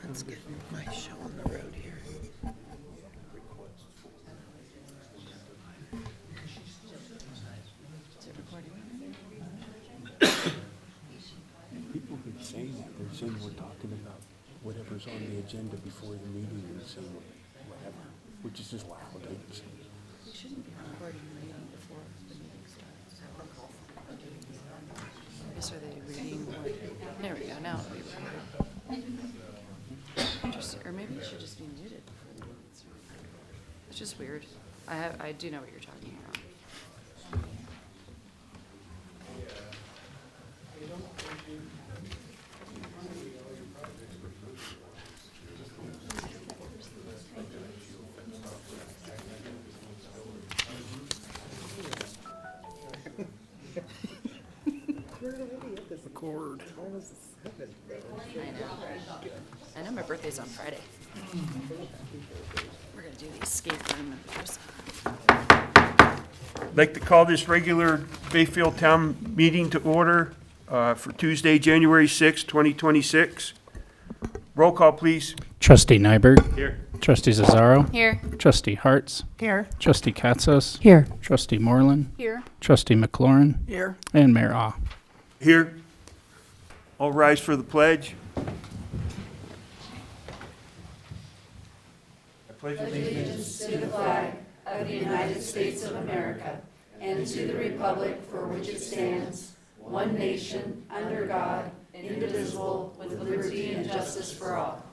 Let's get my show on the road here. People have been saying that. They're saying we're talking about whatever's on the agenda before the meeting and saying whatever, which is just loud. We shouldn't be recording the meeting before the meeting starts. I guess are they reading what? There we go, now it'll be recorded. Or maybe it should just be muted before the meeting starts. It's just weird. I do know what you're talking about. Record. I know my birthday's on Friday. We're gonna do the escape room members. I'd like to call this regular Bayfield Town meeting to order for Tuesday, January 6, 2026. Roll call, please. Trustee Nyberg. Here. Trustee Zazzaro. Here. Trustee Hartz. Here. Trustee Katsos. Here. Trustee Moreland. Here. Trustee McLaurin. Here. And Mayor Ah. Here. All rise for the pledge. I pledge allegiance to the flag of the United States of America and to the republic for which it stands, one nation, under God, indivisible, with liberty and justice for all.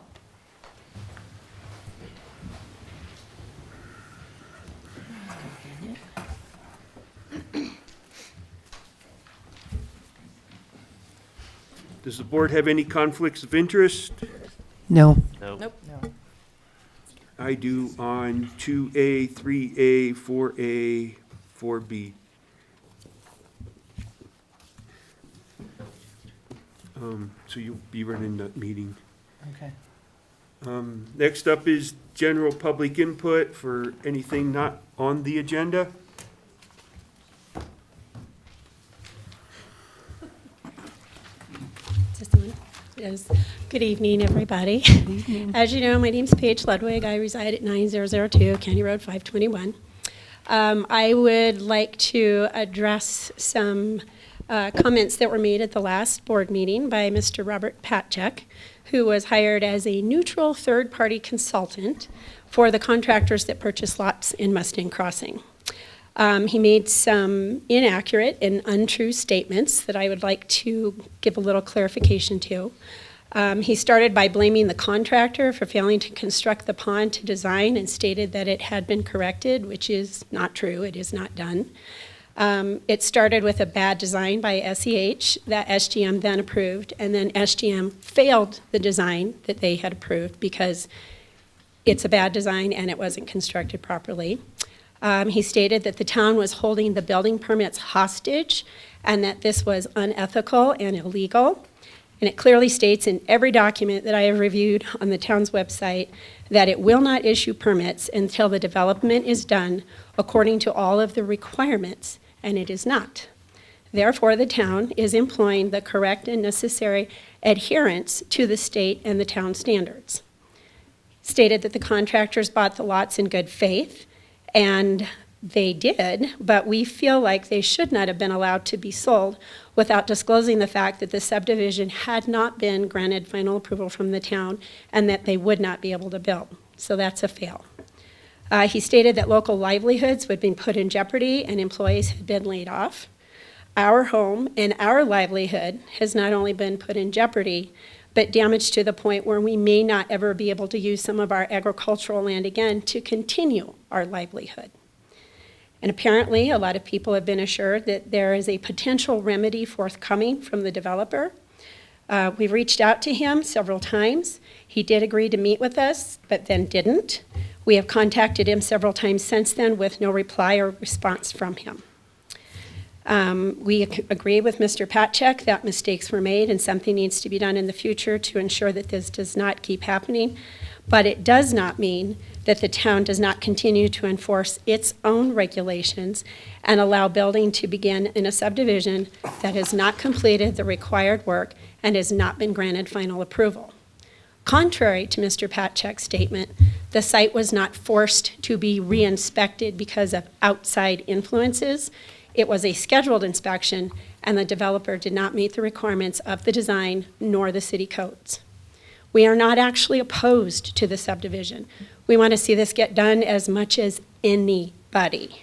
Does the board have any conflicts of interest? No. Nope. I do on 2A, 3A, 4A, 4B. So you'll be running that meeting. Okay. Next up is general public input for anything not on the agenda. Just one. Yes. Good evening, everybody. As you know, my name's Paige Ludwig. I reside at 9002 County Road 521. I would like to address some comments that were made at the last board meeting by Mr. Robert Patchek, who was hired as a neutral third-party consultant for the contractors that purchase lots in Mustang Crossing. He made some inaccurate and untrue statements that I would like to give a little clarification to. He started by blaming the contractor for failing to construct the pond to design and stated that it had been corrected, which is not true. It is not done. It started with a bad design by SEH that SGM then approved, and then SGM failed the design that they had approved because it's a bad design and it wasn't constructed properly. He stated that the town was holding the building permits hostage and that this was unethical and illegal. And it clearly states in every document that I have reviewed on the town's website that it will not issue permits until the development is done according to all of the requirements, and it is not. Therefore, the town is employing the correct and necessary adherence to the state and the town standards. Stated that the contractors bought the lots in good faith, and they did, but we feel like they should not have been allowed to be sold without disclosing the fact that the subdivision had not been granted final approval from the town and that they would not be able to build. So that's a fail. He stated that local livelihoods would be put in jeopardy and employees had been laid off. Our home and our livelihood has not only been put in jeopardy, but damaged to the point where we may not ever be able to use some of our agricultural land again to continue our livelihood. And apparently, a lot of people have been assured that there is a potential remedy forthcoming from the developer. We've reached out to him several times. He did agree to meet with us, but then didn't. We have contacted him several times since then with no reply or response from him. We agree with Mr. Patchek that mistakes were made and something needs to be done in the future to ensure that this does not keep happening. But it does not mean that the town does not continue to enforce its own regulations and allow building to begin in a subdivision that has not completed the required work and has not been granted final approval. Contrary to Mr. Patchak's statement, the site was not forced to be re-inspected because of outside influences. It was a scheduled inspection, and the developer did not meet the requirements of the design nor the city codes. We are not actually opposed to the subdivision. We want to see this get done as much as anybody.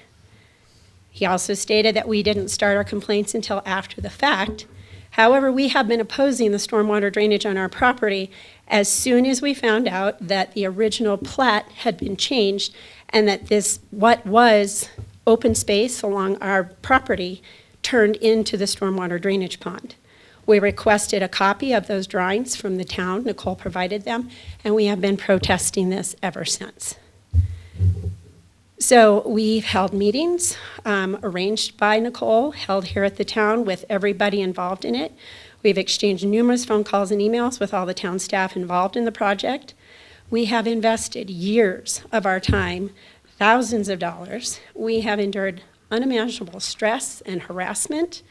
He also stated that we didn't start our complaints until after the fact. However, we have been opposing the stormwater drainage on our property as soon as we found out that the original plat had been changed and that this, what was open space along our property, turned into the stormwater drainage pond. We requested a copy of those drawings from the town. Nicole provided them, and we have been protesting this ever since. So we've held meetings arranged by Nicole, held here at the town with everybody involved in it. We've exchanged numerous phone calls and emails with all the town staff involved in the project. We have invested years of our time, thousands of dollars. We have endured unimaginable stress and harassment.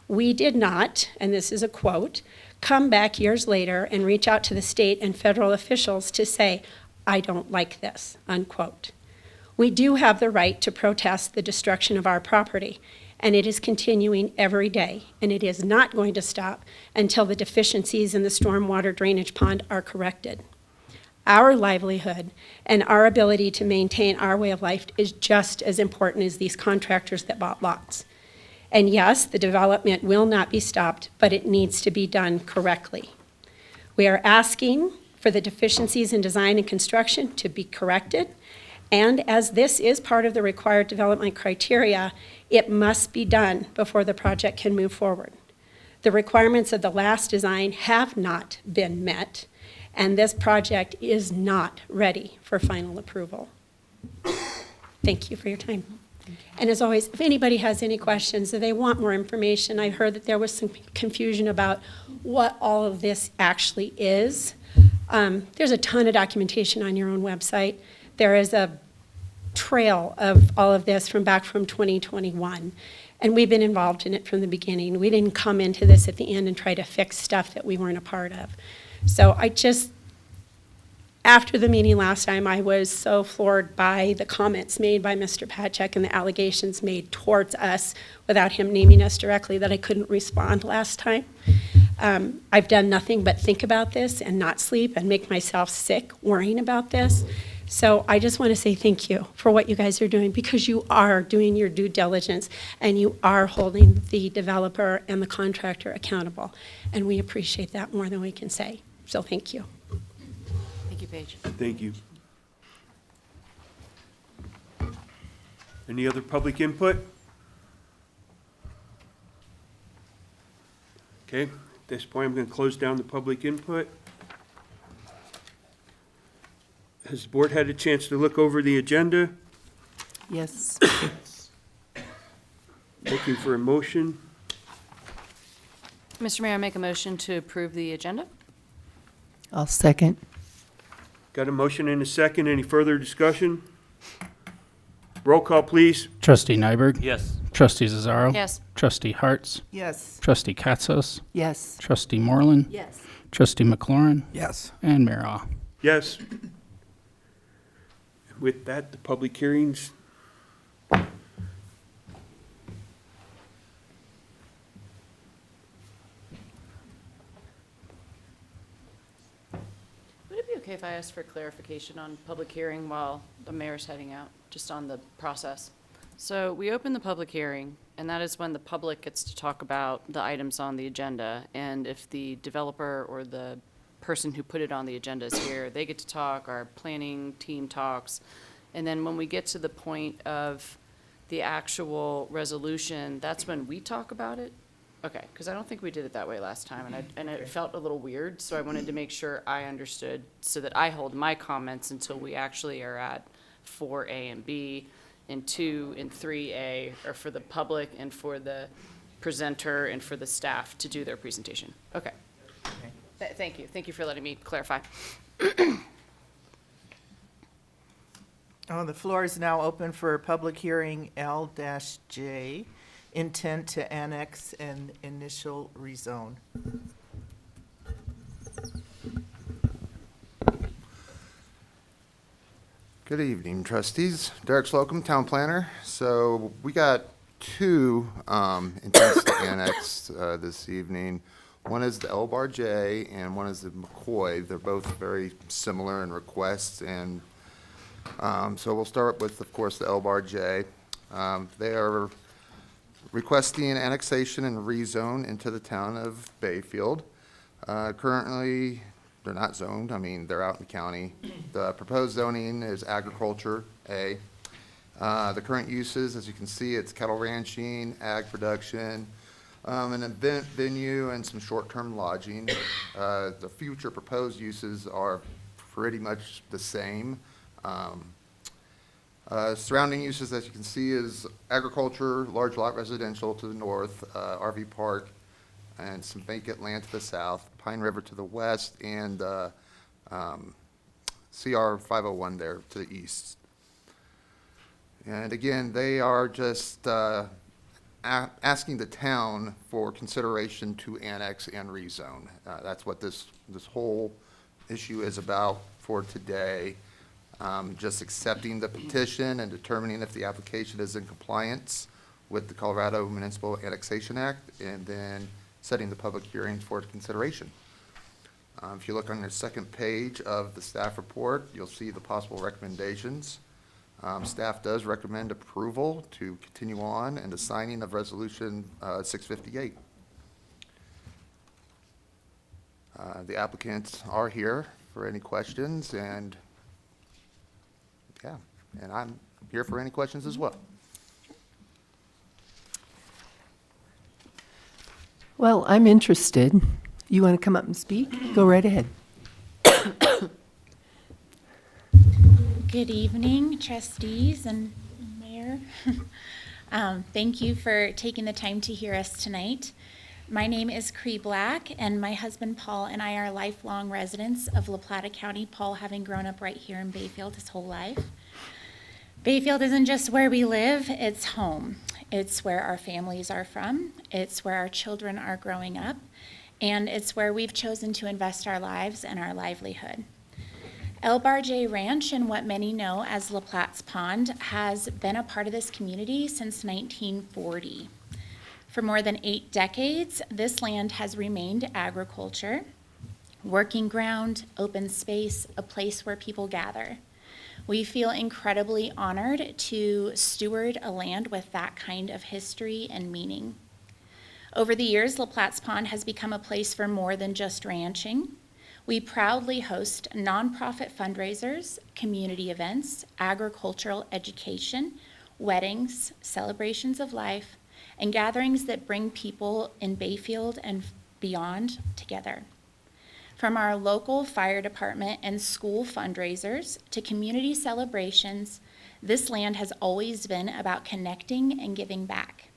We did not, and this is a quote, come back years later and reach out to the state and federal officials to say, I don't like this, unquote. We do have the right to protest the destruction of our property, and it is continuing every day, and it is not going to stop until the deficiencies in the stormwater drainage pond are corrected. Our livelihood and our ability to maintain our way of life is just as important as these contractors that bought lots. And yes, the development will not be stopped, but it needs to be done correctly. We are asking for the deficiencies in design and construction to be corrected, and as this is part of the required development criteria, it must be done before the project can move forward. The requirements of the last design have not been met, and this project is not ready for final approval. Thank you for your time. And as always, if anybody has any questions, if they want more information, I heard that there was some confusion about what all of this actually is. There's a ton of documentation on your own website. There is a trail of all of this from back from 2021, and we've been involved in it from the beginning. We didn't come into this at the end and try to fix stuff that we weren't a part of. So after the meeting last time, I was so floored by the comments made by Mr. Patchak and the allegations made towards us without him naming us directly that I couldn't respond last time. I've done nothing but think about this and not sleep and make myself sick worrying about this. So I just want to say thank you for what you guys are doing, because you are doing your due diligence and you are holding the developer and the contractor accountable. And we appreciate that more than we can say. So thank you. Thank you, Paige. Thank you. Any other public input? Okay, at this point, I'm going to close down the public input. Has the board had a chance to look over the agenda? Yes. Looking for a motion? Mr. Mayor, I make a motion to approve the agenda. I'll second. Got a motion and a second. Any further discussion? Roll call, please. Trustee Nyberg. Yes. Trustee Zazzaro. Yes. Trustee Hartz. Yes. Trustee Katsos. Yes. Trustee Moreland. Yes. Trustee McLaurin. Yes. And Mayor Ah. Yes. With that, the public hearings. Would it be okay if I asked for clarification on public hearing while the mayor's heading out, just on the process? So we open the public hearing, and that is when the public gets to talk about the items on the agenda. And if the developer or the person who put it on the agenda is here, they get to talk, our planning team talks. And then when we get to the point of the actual resolution, that's when we talk about it? Okay, because I don't think we did it that way last time, and it felt a little weird, so I wanted to make sure I understood so that I hold my comments until we actually are at 4A and B, and 2 and 3A are for the public and for the presenter and for the staff to do their presentation. Okay. Thank you. Thank you for letting me clarify. The floor is now open for public hearing L-J, intent to annex and initial rezone. Good evening, trustees. Derek Slocum, town planner. So we got two intents to annex this evening. One is the L-Bar J and one is the McCoy. They're both very similar in requests, and so we'll start with, of course, the L-Bar J. They are requesting annexation and rezone into the town of Bayfield. Currently, they're not zoned. I mean, they're out in the county. The proposed zoning is agriculture, A. The current uses, as you can see, it's cattle ranching, ag production, an event venue, and some short-term lodging. The future proposed uses are pretty much the same. Surrounding uses, as you can see, is agriculture, large lot residential to the north, RV park, and some vacant land to the south, Pine River to the west, and CR 501 there to the east. And again, they are just asking the town for consideration to annex and rezone. That's what this whole issue is about for today. Just accepting the petition and determining if the application is in compliance with the Colorado Municipal Annexation Act, and then setting the public hearing for consideration. If you look on the second page of the staff report, you'll see the possible recommendations. Staff does recommend approval to continue on and the signing of Resolution 658. The applicants are here for any questions, and yeah, and I'm here for any questions as well. Well, I'm interested. You want to come up and speak? Go right ahead. Good evening, trustees and mayor. Thank you for taking the time to hear us tonight. My name is Cree Black, and my husband Paul and I are lifelong residents of La Plata County, Paul having grown up right here in Bayfield his whole life. Bayfield isn't just where we live, it's home. It's where our families are from, it's where our children are growing up, and it's where we've chosen to invest our lives and our livelihood. El-Bar J Ranch, and what many know as La Platte's Pond, has been a part of this community since 1940. For more than 8 decades, this land has remained agriculture, working ground, open space, a place where people gather. We feel incredibly honored to steward a land with that kind of history and meaning. Over the years, La Platte's Pond has become a place for more than just ranching. We proudly host nonprofit fundraisers, community events, agricultural education, weddings, celebrations of life, and gatherings that bring people in Bayfield and beyond together. From our local fire department and school fundraisers to community celebrations, this land has always been about connecting and giving back.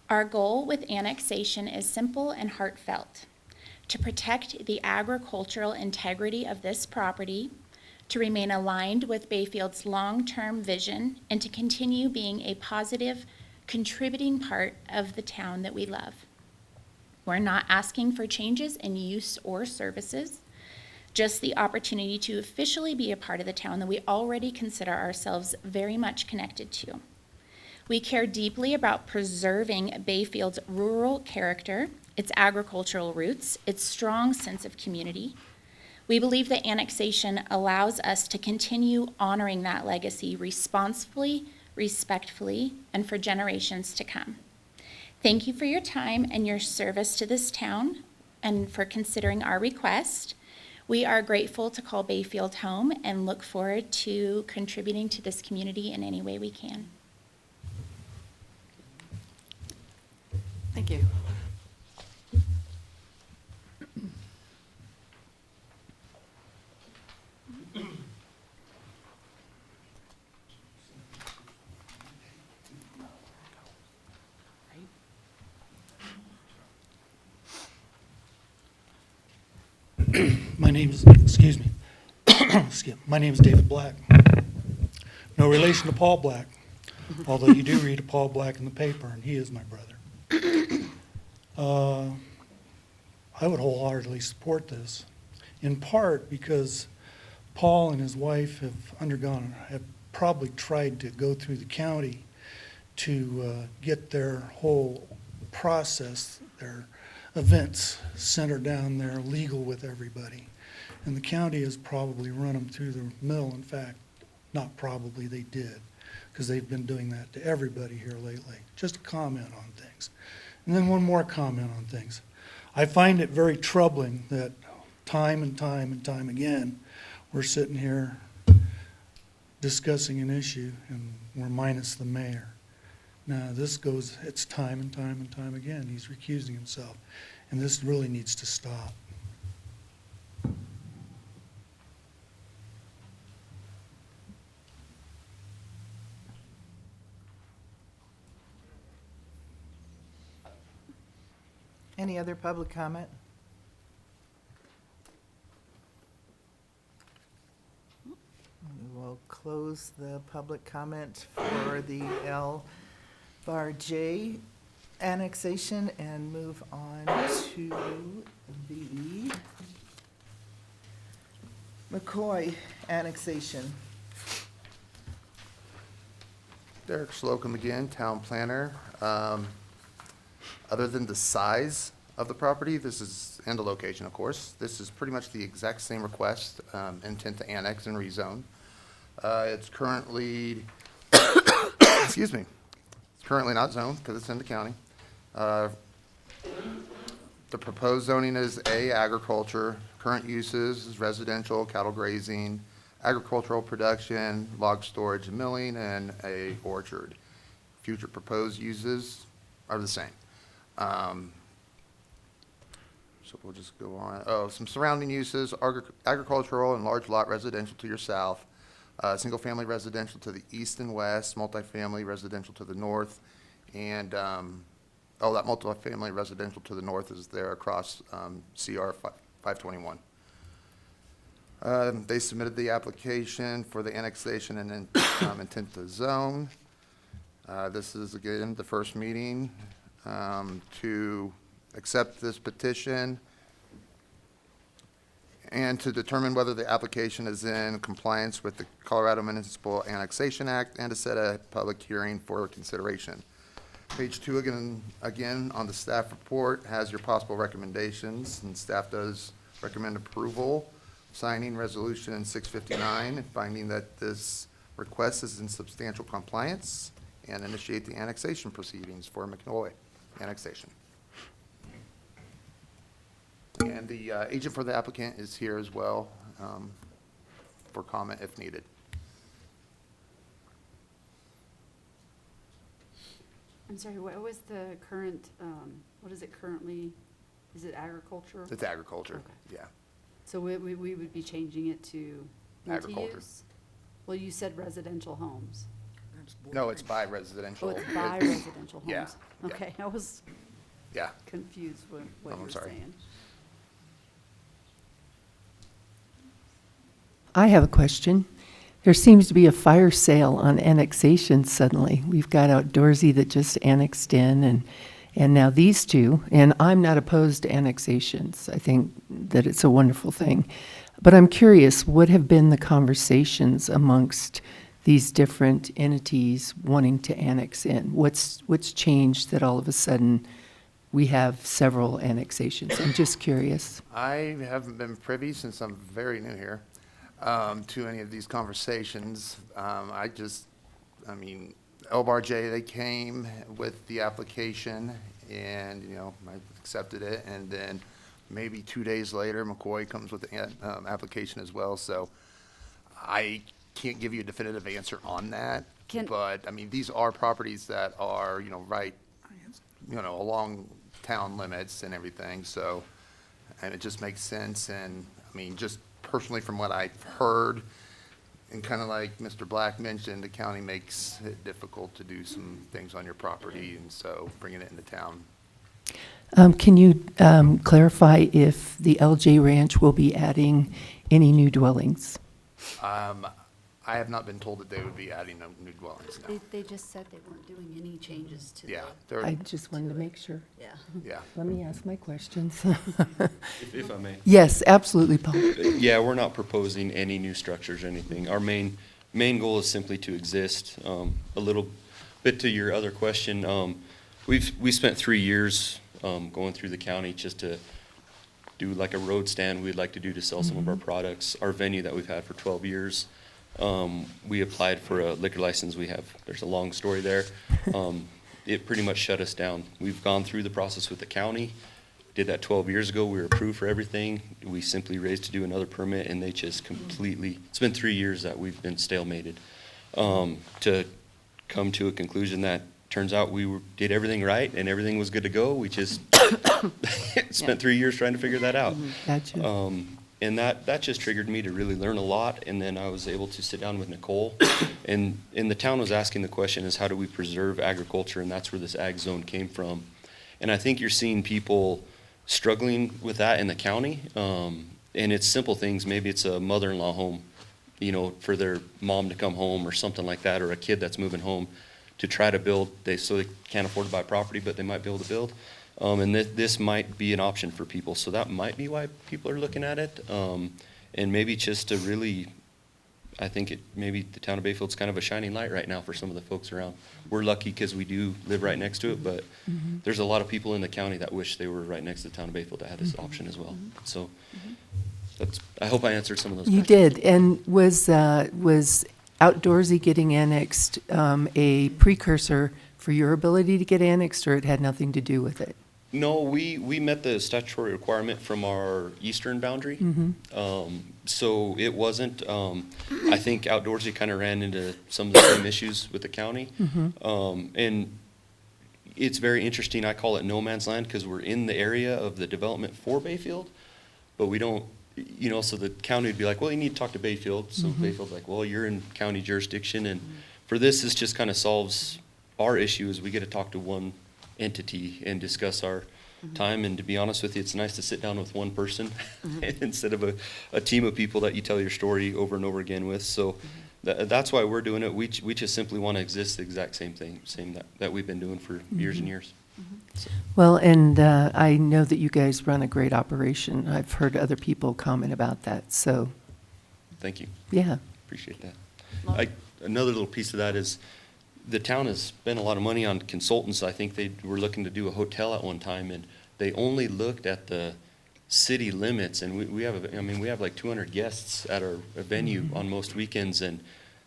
Our goal with annexation is simple and heartfelt: to protect the agricultural integrity of this property, to remain aligned with Bayfield's long-term vision, and to continue being a positive, contributing part of the town that we love. We're not asking for changes in use or services, just the opportunity to officially be a part of the town that we already consider ourselves very much connected to. We care deeply about preserving Bayfield's rural character, its agricultural roots, its strong sense of community. We believe that annexation allows us to continue honoring that legacy responsibly, respectfully, and for generations to come. Thank you for your time and your service to this town and for considering our request. We are grateful to call Bayfield home and look forward to contributing to this community in any way we can. Thank you. My name is, my name is David Black. No relation to Paul Black, although you do read a Paul Black in the paper, and he is my brother. I would wholeheartedly support this, in part because Paul and his wife have probably tried to go through the county to get their whole process, their events centered down there, legal with everybody. And the county has probably run them through the mill. In fact, not probably, they did, because they've been doing that to everybody here lately. Just a comment on things. And then one more comment on things. I find it very troubling that time and time and time again, we're sitting here discussing an issue and we're minus the mayor. Now, it's time and time and time again. He's recusing himself. And this really needs to stop. Any other public comment? We will close the public comment for the L Bar J annexation and move on to the McCoy annexation. Derek Slocum again, town planner. Other than the size of the property, and the location, of course, this is pretty much the exact same request, intent to annex and rezone. It's currently, excuse me, it's currently not zoned because it's in the county. The proposed zoning is A, agriculture. Current uses is residential, cattle grazing, agricultural production, log storage and milling, and a orchard. Future proposed uses are the same. So we'll just go on. Oh, some surrounding uses, agricultural and large lot residential to your south, single-family residential to the east and west, multifamily residential to the north, and, that multifamily residential to the north is there across CR 521. They submitted the application for the annexation and intent to zone. This is, again, the first meeting to accept this petition and to determine whether the application is in compliance with the Colorado Municipal Annexation Act and to set a public hearing for consideration. Page 2, again, on the staff report has your possible recommendations, and staff does recommend approval, signing resolution 659 and finding that this request is in substantial compliance, and initiate the annexation proceedings for McCoy annexation. And the agent for the applicant is here as well for comment if needed. I'm sorry, what was the current, what is it currently? Is it agriculture? It's agriculture, Okay. yeah. So we would be changing it to Agriculture. multi-use? Well, you said residential homes. No, it's by residential. Oh, it's by residential homes? Yeah, yeah. Okay, I was Yeah. confused with what Oh, you I'm were sorry. saying. I have a question. There seems to be a fire sale on annexation suddenly. We've got Outdoorsy that just annexed in, and now these two, and I'm not opposed to annexations. I think that it's a wonderful thing. But I'm curious, what have been the conversations amongst these different entities wanting to annex in? What's changed that all of a sudden we have several annexations? I'm just curious. I haven't been privy, since I'm very new here, to any of these conversations. LBRJ, they came with the application and, I accepted it. And then maybe 2 days later, McCoy comes with the application as well. So I can't give you a definitive answer on that. But, these are properties that are, right, along town limits and everything. So, and it just makes sense. And, just personally from what I've heard, and kind of like Mr. Black mentioned, the county makes it difficult to do some things on your property, and so bringing it into town. Can you clarify if the LJ Ranch will be adding any new dwellings? I have not been told that they would be adding no new dwellings now. They just said they weren't doing any changes to the. Yeah, I just wanted to make sure. Yeah. yeah. Let me ask my questions. If I may. Yes, absolutely, Paul. Yeah, we're not proposing any new structures or anything. Our main goal is simply to exist. A little bit to your other question, we spent 3 years going through the county just to do like a road stand we'd like to do to sell some of our products. Our venue that we've had for 12 years, we applied for a liquor license. There's a long story there. It pretty much shut us down. We've gone through the process with the county. Did that 12 years ago. We were approved for everything. We simply raised to do another permit, and they just completely, it's been 3 years that we've been stalemated. To come to a conclusion that turns out did everything right and everything was good to go. We just spent 3 years trying to figure that out. Gotcha. And that just triggered me to really learn a lot, and then I was able to sit down with Nicole, and the town was asking the question is how do we preserve agriculture, and that's where this ag zone came from. And I think you're seeing people struggling with that in the county, and it's simple things. Maybe it's a mother-in-law home, for their mom to come home or something like that, or a kid that's moving home to try to build, so they can't afford to buy property, but they might be able to build. And this might be an option for people, so that might be why people are looking at it. And maybe just to really, I think maybe the town of Bayfield's kind of a shining light right now for some of the folks around. We're lucky because we do live right next to it, but there's a lot of people in the county that wish they were right next to the town of Bayfield that had this option as well. So I hope I answered some of those You questions. did, and was Outdoorsy getting annexed a precursor for your ability to get annexed, or it had nothing to do with it? No, we met the statutory requirement from our eastern boundary. So it wasn't, I think Outdoorsy kind of ran into some of the same issues with the county. And it's very interesting, I call it no man's land because we're in the area of the development for Bayfield, but we don't, so the county would be like, well, you need to talk to Bayfield. So Bayfield's like, well, you're in county jurisdiction. And for this just kind of solves our issue is we get to talk to one entity and discuss our time. And to be honest with you, it's nice to sit down with one person instead of a team of people that you tell your story over and over again with. So that's why we're doing it. We just simply want to exist the exact same thing, that we've been doing for years and years. So. Well, and I know that you guys run a great operation. I've heard other people comment about that, so. Thank you. Yeah. Appreciate that. Another little piece of that is the town has spent a lot of money on consultants. I think they were looking to do a hotel at one time, and they only looked at the city limits. And we have like 200 guests at our venue on most weekends, and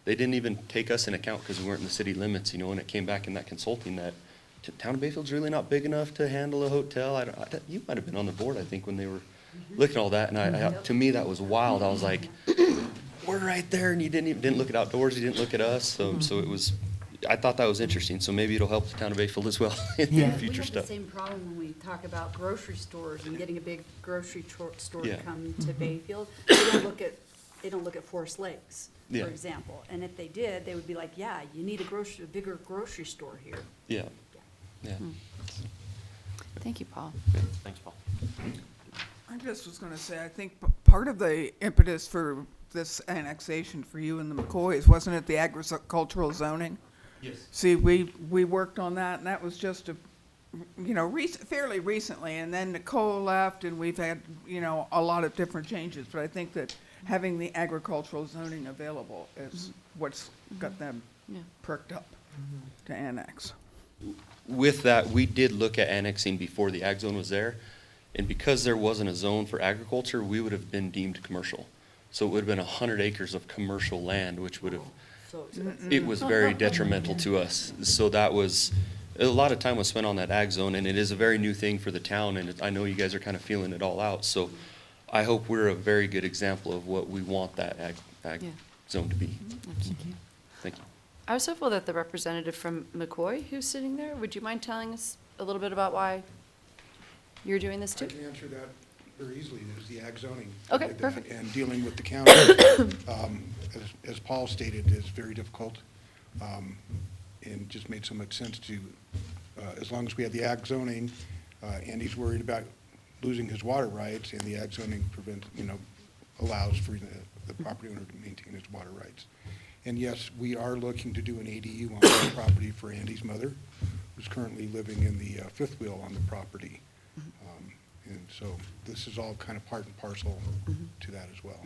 they didn't even take us in account because we weren't in the city limits, and it came back in that consulting that town of Bayfield's really not big enough to handle a hotel. You might have been on the board, I think, when they were looking at all that, and to me that was wild. I was like, we're right there, and you didn't look at Outdoors, you didn't look at us, so it was. I thought that was interesting, so maybe it'll help the town of Bayfield as well in future stuff. We have the same problem when we talk about grocery stores and getting a big grocery store to come to Bayfield. They don't look at Forest Lakes, for example. And if they did, they would be like, yeah, you need a bigger grocery store here. Yeah. Thank you, Paul. Thanks, Paul. I just was gonna say, I think part of the impetus for this annexation for you and the McCoys, wasn't it the agricultural zoning? Yes. See, we worked on that, and that was just fairly recently, and then Nicole left, and we've had, a lot of different changes, but I think that having the agricultural zoning available is what's got them perked up to annex. With that, we did look at annexing before the ag zone was there, and because there wasn't a zone for agriculture, we would have been deemed commercial. So it would have been 100 acres of commercial land, which would have, it was very detrimental to us. So that was, a lot of time was spent on that ag zone, and it is a very new thing for the town, and I know you guys are kind of feeling it all out. So I hope we're a very good example of what we want that ag zone to be. Thank you. I was hopeful that the representative from McCoy, who's sitting there, would you mind telling us a little bit about why you're doing this too? I can answer that very easily. There's the ag zoning. Okay, perfect. And dealing with the county, as Paul stated, is very difficult. And just made so much sense to, as long as we have the ag zoning, and he's worried about losing his water rights, and the ag zoning allows for the property owner to maintain his water rights. And yes, we are looking to do an ADU on the property for Andy's mother, who's currently living in the fifth wheel on the property. And so this is all kind of part and parcel to that as well.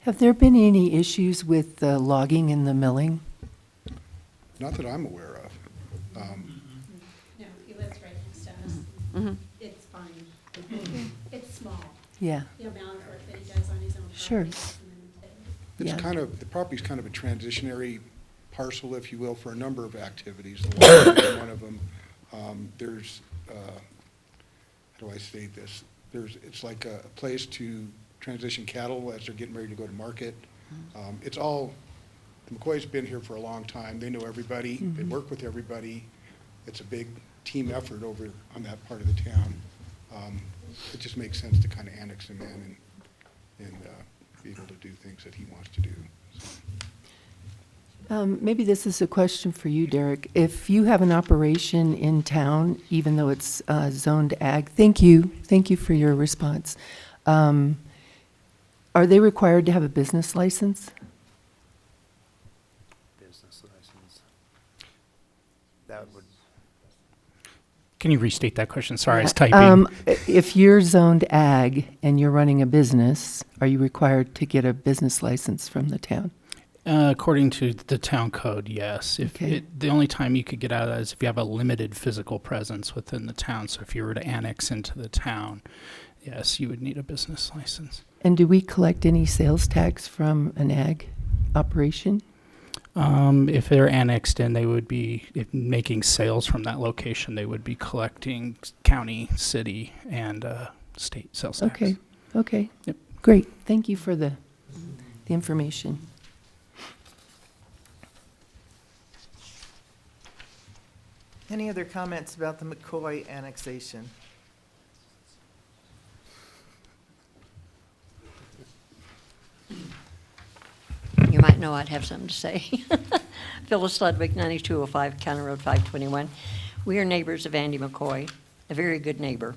Have there been any issues with the logging and the milling? Not that I'm aware of. No, he lives right next to us. It's fine. It's small, Yeah, the amount of work that he does on his own property. Sure. is limited. It's Yeah. kind of, the property's kind of a transitionary parcel, if you will, for a number of activities. The logging is one of them. There's, how do I say this? It's like a place to transition cattle as they're getting ready to go to market. It's all, the McCoy's been here for a long time. They know everybody. They work with everybody. It's a big team effort over on that part of the town. It just makes sense to kind of annex him in and be able to do things that he wants to do. maybe this is a question for you, Derek. If you have an operation in town, even though it's zoned ag, thank you for your response. Are they required to have a business license? Business license. That would, Can you restate that question? Sorry, I was typing. If you're zoned ag and you're running a business, are you required to get a business license from the town? According to the town code, yes. Okay. The only time you could get out of that is if you have a limited physical presence within the town. So if you were to annex into the town, yes, you would need a business license. And do we collect any sales tax from an ag operation? If they're annexed in, they would be making sales from that location. They would be collecting county, city, and state sales tax. Okay. Yep. Great. Thank you for the information. Any other comments about the McCoy annexation? You might know I'd have something to say. Phyllis Ludwig, 9205 County Road 521. We are neighbors of Andy McCoy, a very good neighbor,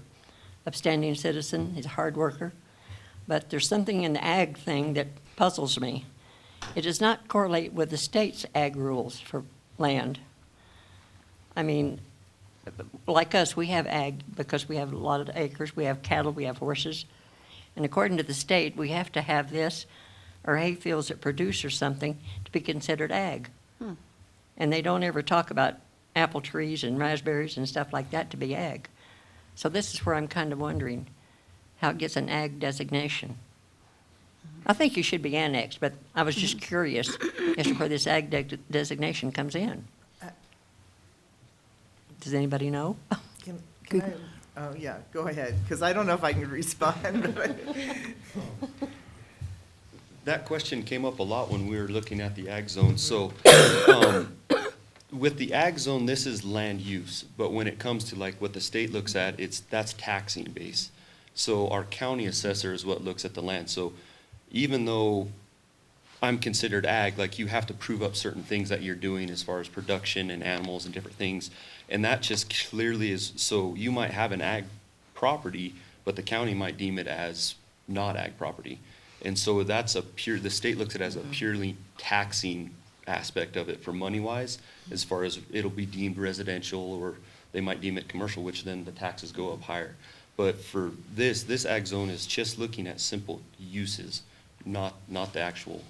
upstanding citizen. He's a hard worker. But there's something in the ag thing that puzzles me. It does not correlate with the state's ag rules for land. I mean, like us, we have ag because we have a lot of acres, we have cattle, we have horses. And according to the state, we have to have this or hay fields that produce or something to be considered ag. And they don't ever talk about apple trees and raspberries and stuff like that to be ag. So this is where I'm kind of wondering how it gets an ag designation. I think you should be annexed, but I was just curious as to where this ag designation comes in. Does anybody know? Can I, oh, yeah, go ahead, because I don't know if I can respond. That question came up a lot when we were looking at the ag zone. So with the ag zone, this is land use. But when it comes to like what the state looks at, that's taxing base. So our county assessor is what looks at the land. So even though I'm considered ag, like you have to prove up certain things that you're doing as far as production and animals and different things. And that just clearly is, so you might have an ag property, but the county might deem it as not ag property. And so that's the state looks at it as a purely taxing aspect of it for money-wise, as far as it'll be deemed residential, or they might deem it commercial, which then the taxes go up higher. But for this ag zone is just looking at simple uses, not the actual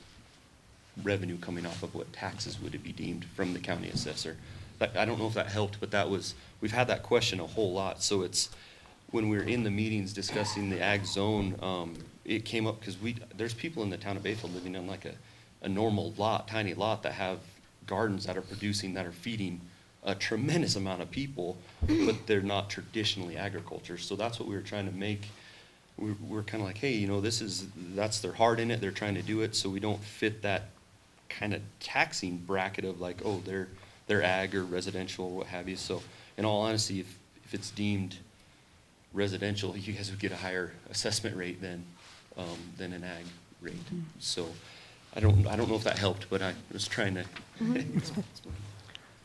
revenue coming off of what taxes would it be deemed from the county assessor. I don't know if that helped, but we've had that question a whole lot. So it's, when we were in the meetings discussing the ag zone, it came up because there's people in the town of Bayfield living on like a normal lot, tiny lot, that have gardens that are producing, that are feeding a tremendous amount of people, but they're not traditionally agriculture. So that's what we were trying to make. We're kind of like, hey, that's their heart in it. They're trying to do it, so we don't fit that kind of taxing bracket of like, oh, they're ag or residential or what have you. So in all honesty, if it's deemed residential, you guys would get a higher assessment rate than an ag rate. So I don't know if that helped, but I was trying to.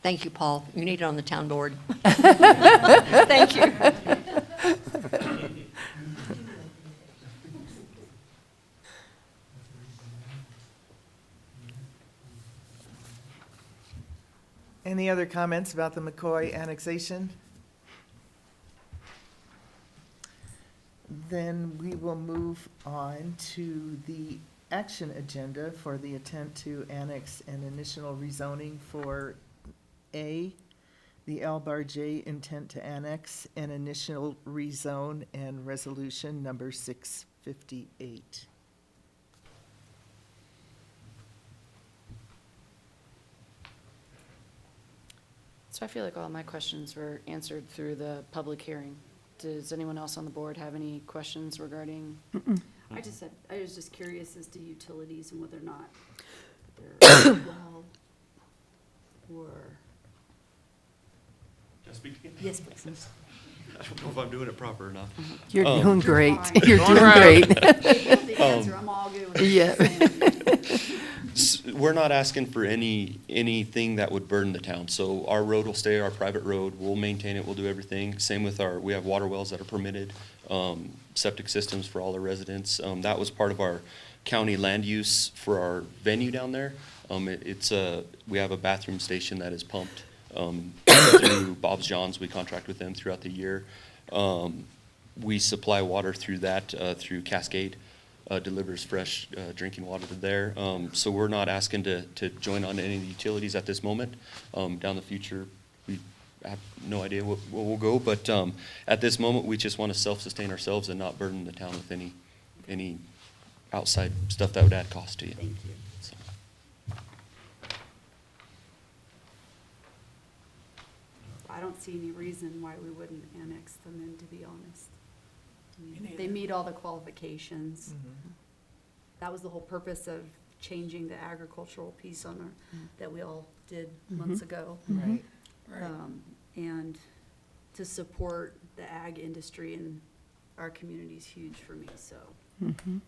Thank you, Paul. You need it on the town board. Thank you. Any other comments about the McCoy annexation? Then we will move on to the action agenda for the intent to annex and initial rezoning for A, the L-Bar J intent to annex and initial rezone and resolution number 658. So I feel like all my questions were answered through the public hearing. Does anyone else on the board have any questions regarding? I was just curious as to utilities and whether or not they're well or. Can I speak again? Yes, please. I don't know if I'm doing it proper enough. You're doing great. fine. You're doing great. The answer, I'm all good with it. Yeah. We're not asking for anything that would burden the town. So our road will stay our private road. We'll maintain it. We'll do everything. Same with we have water wells that are permitted, septic systems for all the residents. That was part of our county land use for our venue down there. We have a bathroom station that is pumped through Bob's John's. We contract with them throughout the year. We supply water through that, through Cascade. Delivers fresh drinking water to there. So we're not asking to join on any of the utilities at this moment. Down the future, we have no idea what we'll go, but at this moment, we just want to self-sustain ourselves and not burden the town with any outside stuff that would add cost to you. Thank you. So. I don't see any reason why we wouldn't annex them in, to be honest. I mean, they meet all the qualifications. That was the whole purpose of changing the agricultural piece on our, that we all did months ago. Right. And to support the ag industry in our community is huge for me, so. I don't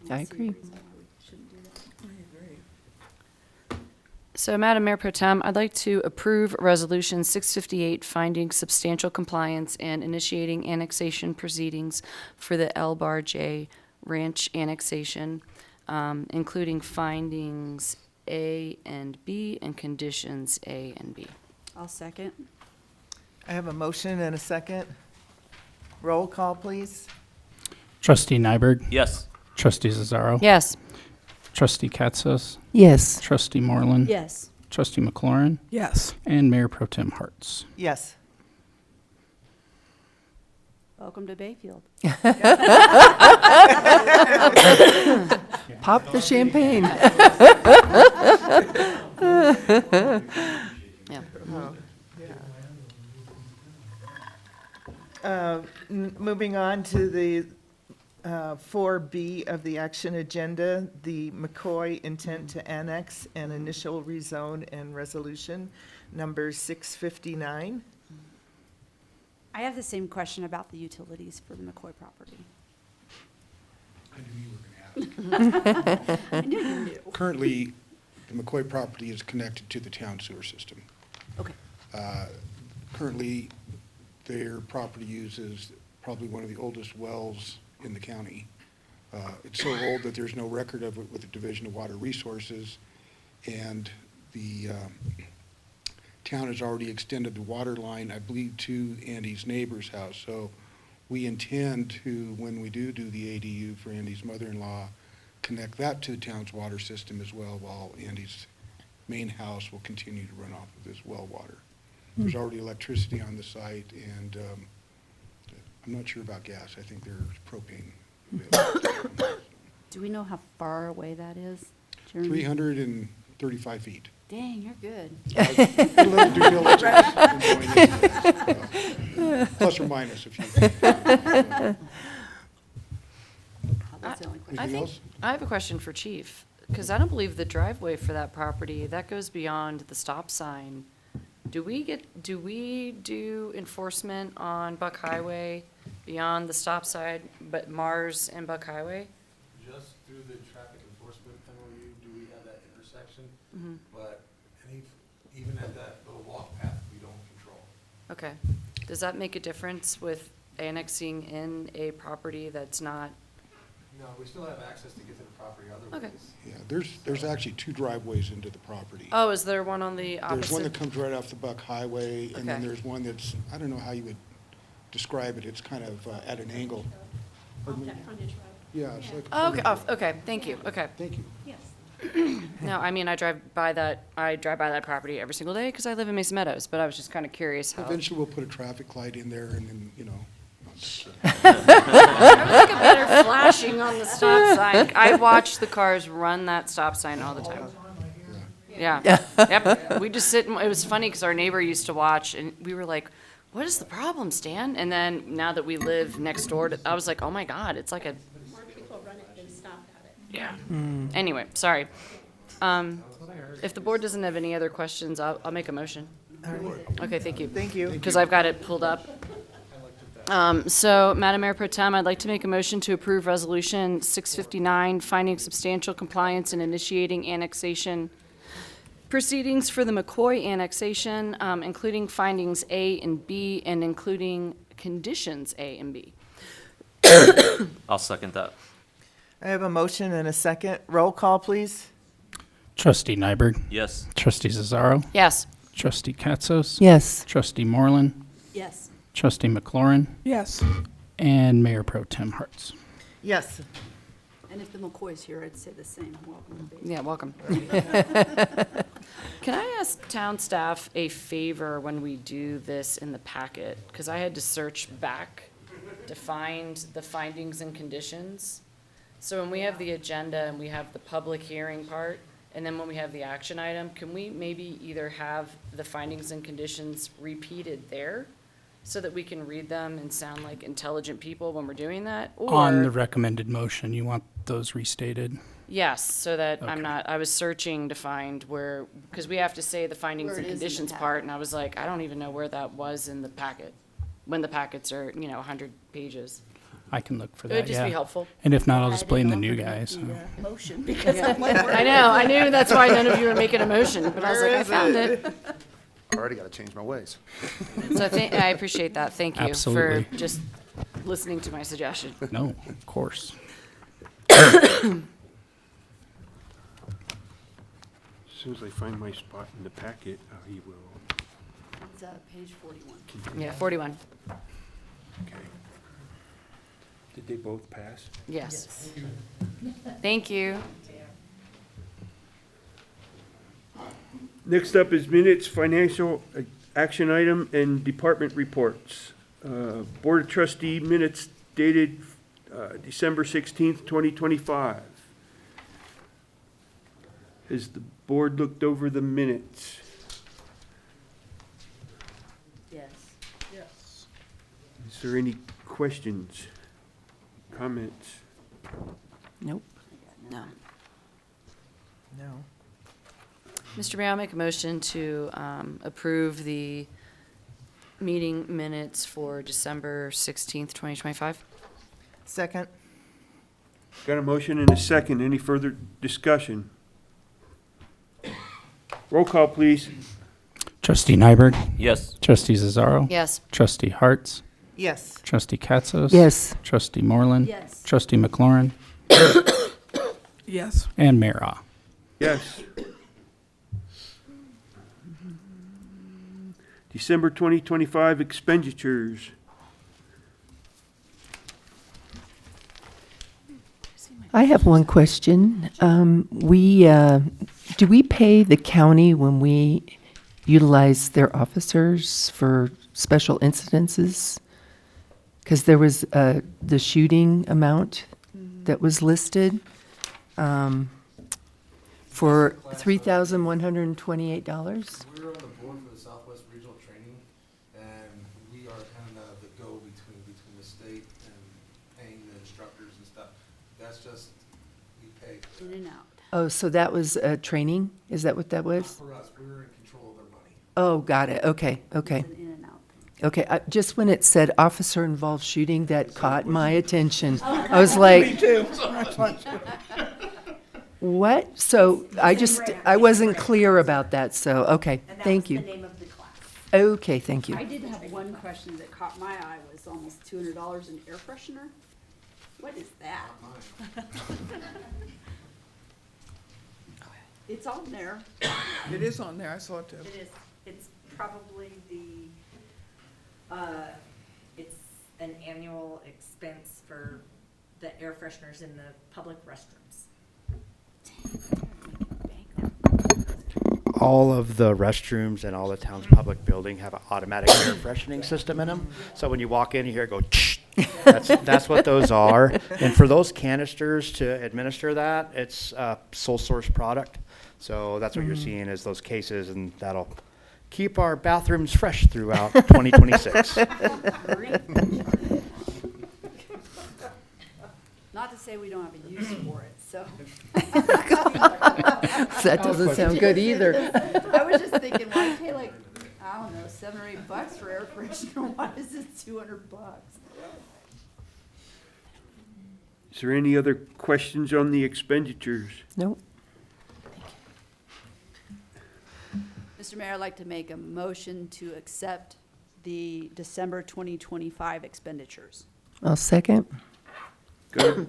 see a agree. reason why we shouldn't do that. I agree. So, Madam Mayor Pro Tem, I'd like to approve Resolution 658, finding substantial compliance and initiating annexation proceedings for the L-Bar J Ranch annexation, including findings A and B and conditions A and B. I'll second. I have a motion and a second. Roll call, please. Trustee Nyberg, Yes. Trustee Zazzaro. Yes. Trustee Katsas, Yes. Trustee Moreland. Yes. Trustee McLaurin, Yes. and Mayor Pro Tem Hartz. Yes. Welcome to Bayfield. Pop the champagne. Yeah. Moving on to the 4B of the action agenda, the McCoy intent to annex and initial rezone and resolution number 659. I have the same question about the utilities for the McCoy property. I knew you were going to ask. I knew you knew. Currently, the McCoy property is connected to the town sewer system. Okay. Currently, their property uses probably one of the oldest wells in the county. It's so old that there's no record of it with the Division of Water Resources, and the town has already extended the water line, I believe, to Andy's neighbor's house. So we intend to, when we do the ADU for Andy's mother-in-law, connect that to the town's water system as well, while Andy's main house will continue to run off of this well water. There's already electricity on the site, and I'm not sure about gas. I think there's propane available. Do we know how far away that is? Jeremy? 335 feet. Dang, you're good. A little due diligence in going into this, plus or minus a few feet. That's the only question. Anything else? I have a question for Chief, because I don't believe the driveway for that property, that goes beyond the stop sign. Do we do enforcement on Buck Highway beyond the stop sign, but Mars and Buck Highway? Just through the traffic enforcement MOU, do we have that intersection? But even at that little walk path, we don't control. Okay. Does that make a difference with annexing in a property that's not? No, we still have access to get to the property other Okay. ways. Yeah, There's actually two driveways into the property. Oh, is there one on the There's one that opposite? comes right off the Buck Highway, and then Okay. there's one that's, I don't know how you would describe it, it's kind of at an angle. Pardon me? Yeah, it's like. a Oh, okay, frontage road. okay, thank you, okay. Thank you. No, I mean, I drive by that property every single day because I live in Mason Meadows, but I was just kind of curious how. Eventually, we'll put a traffic light in there, and then, you know. Better flashing on the stop sign. I watch the cars run that stop sign all the time. Yeah, yep. We just sit, it was funny because our neighbor used to watch and we were like, what is the problem, Stan? And then now that we live next door, I was like, oh my God, it's like a, More people run it than stop at it. yeah. Anyway, sorry. If the board doesn't have any other questions, I'll make a motion. Okay, thank you. Thank you. Because I've got it pulled up. So, Madam Mayor Pro Tem, I'd like to make a motion to approve Resolution 659, finding substantial compliance and initiating annexation proceedings for the McCoy annexation, including findings A and B, and including conditions A and B. I'll second that. I have a motion and a second. Roll call, please. Trustee Nyberg, Yes. Trustee Cesaro, Yes. Trustee Katzos, Yes. Trustee Moreland, Yes. Trustee McLaurin, Yes. and Mayor Pro Tem Hartz. Yes. And if the McCoy's here, I'd say the same. Welcome. Yeah, welcome. Can I ask town staff a favor when we do this in the packet? Because I had to search back to find the findings and conditions. So when we have the agenda and we have the public hearing part, and then when we have the action item, can we maybe either have the findings and conditions repeated there so that we can read them and sound like intelligent people when we're doing that? On the Or, recommended motion, you want those restated? yes, so that I'm Okay. not, I was searching to find where, because we have to say the findings Where and it is in the conditions packet. part, and I was like, I don't even know where that was in the packet, when the packets are, 100 pages. I can look for It that, would just be yeah. helped. And if not, I'll I just blame the didn't new offer to guys. make so. the, Motion, because I'm like, I know, I knew, that's why none of you were making a motion, but I was like, I found it. I already got to change my ways. So I appreciate that, thank you for Absolutely. just listening to my suggestion. No, of course. As soon as I find my spot in the packet, I will. it's page 41. Yeah, 41, Okay. Did they both pass? yes. Thank you. Next up is minutes, financial action item, and department reports. Board of Trustee minutes dated December 16th, 2025. Has the board looked over the minutes? Yes. Yes. Is there any questions, comments? Nope. No. No. Mr. Mayor, I'll make a motion to approve the meeting minutes for December 16th, 2025. Second. Got a motion and a second. Any further discussion? Roll call, please. Trustee Nyberg, Yes. Trustee Cesaro, Yes. Trustee Hartz, Yes. Trustee Katzos. Yes. Trustee Moreland. Yes. Trustee McLaurin, Yes. and Mayor Ah. Yes. December 2025 expenditures. I have one question. Do we pay the county when we utilize their officers for special incidences? Because there was the shooting amount that was listed for $3,128. We were on the board for the Southwest Regional Training, and we are kind of the go-between between the state and paying the instructors and stuff. That's just, we pay. In and out. Oh, so that was training? Is that what that Not was? for us, we were in control of their money. Oh, got it. Okay, okay. It's an in and out. Okay, just when it said officer-involved shooting, that caught my attention. I was like, too. what? So I wasn't clear about that, so, okay, thank you. And that was the name of the class. Okay, thank you. I did have one question that caught my eye, was almost $200 in air freshener. What is that? It's on there. It is on there, I saw it too. It is. It's probably it's an annual expense for the air fresheners in the public restrooms. All of the restrooms and all the town's public building have an automatic air freshening system in them. So when you walk in, you hear it go, that's what those are. And for those canisters to administer that, it's a sole source product. So that's what you're seeing is those cases, and that'll keep our bathrooms fresh throughout 2026. Not to say we don't have a use for it, so. That doesn't sound good either. I was just thinking, why pay like, I don't know, $7 or $8 for air freshener? Why is it $200? Is there any other questions on the expenditures? Nope. Mr. Mayor, I'd like to make a motion to accept the December 2025 expenditures. I'll second. Got a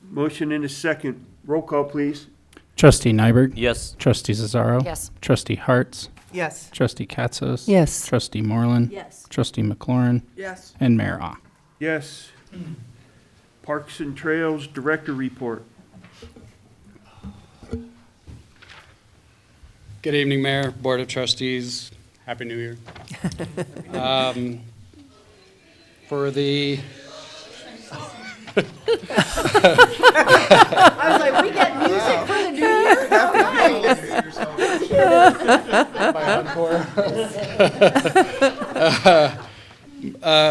motion and a second. Roll call, please. Trustee Nyberg? Yes. Trustee Cesaro? Yes. Trustee Hartz? Yes. Trustee Katzos? Yes. Trustee Moreland? Yes. Trustee McLaurin? Yes. And Mayor Ah. Yes. Parks and Trails Director Report. Good evening, Mayor, Board of Trustees. Happy New Year. For the I was like, we get music for the new year?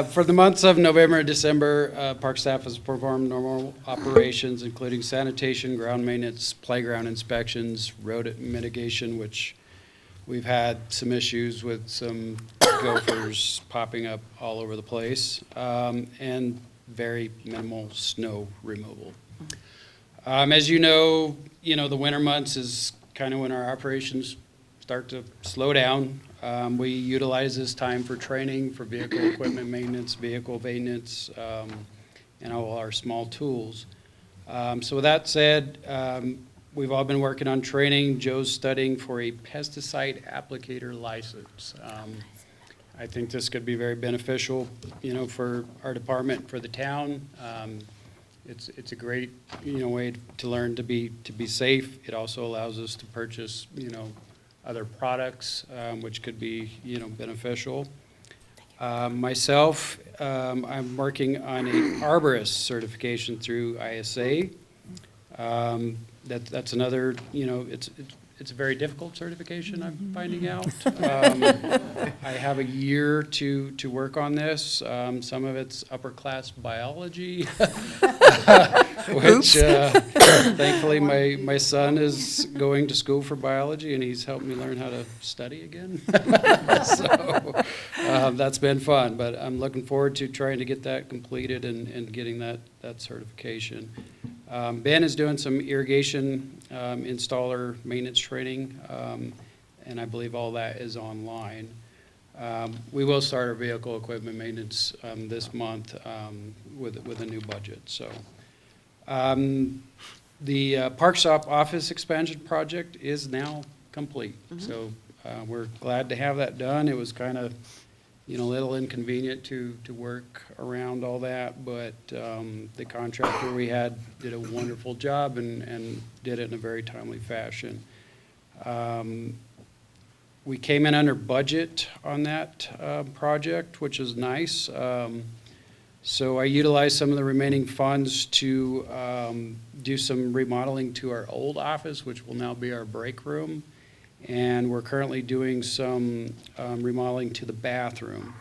for the months of November and December, Park staff has performed normal operations, including sanitation, ground maintenance, playground inspections, road mitigation, which we've had some issues with some gophers popping up all over the place, and very minimal snow removal. As you know, the winter months is kind of when our operations start to slow down. We utilize this time for training, for vehicle equipment maintenance, vehicle maintenance, and all our small tools. So with that said, we've all been working on training. Joe's studying for a pesticide applicator license. I think this could be very beneficial, for our department, for the town. It's a great, way to learn to be safe. It also allows us to purchase, other products, which could be, beneficial. Myself, I'm working on a arborist certification through ISA. That's another, it's a very difficult certification, I'm finding out. I have a year to work on this. Some of it's upper class biology, which thankfully my son is going to school for biology, and he's helped me learn how to study again. So that's been fun, but I'm looking forward to trying to get that completed and getting that certification. Ben is doing some irrigation installer maintenance training, and I believe all that is online. We will start our vehicle equipment maintenance this month with a new budget. So the Park Stop office expansion project is now complete. So we're glad to have that done. It was kind of a little inconvenient to work around all that, but the contractor we had did a wonderful job and did it in a very timely fashion. We came in under budget on that project, which is nice. So I utilized some of the remaining funds to do some remodeling to our old office, which will now be our break room. And we're currently doing some remodeling to the bathroom.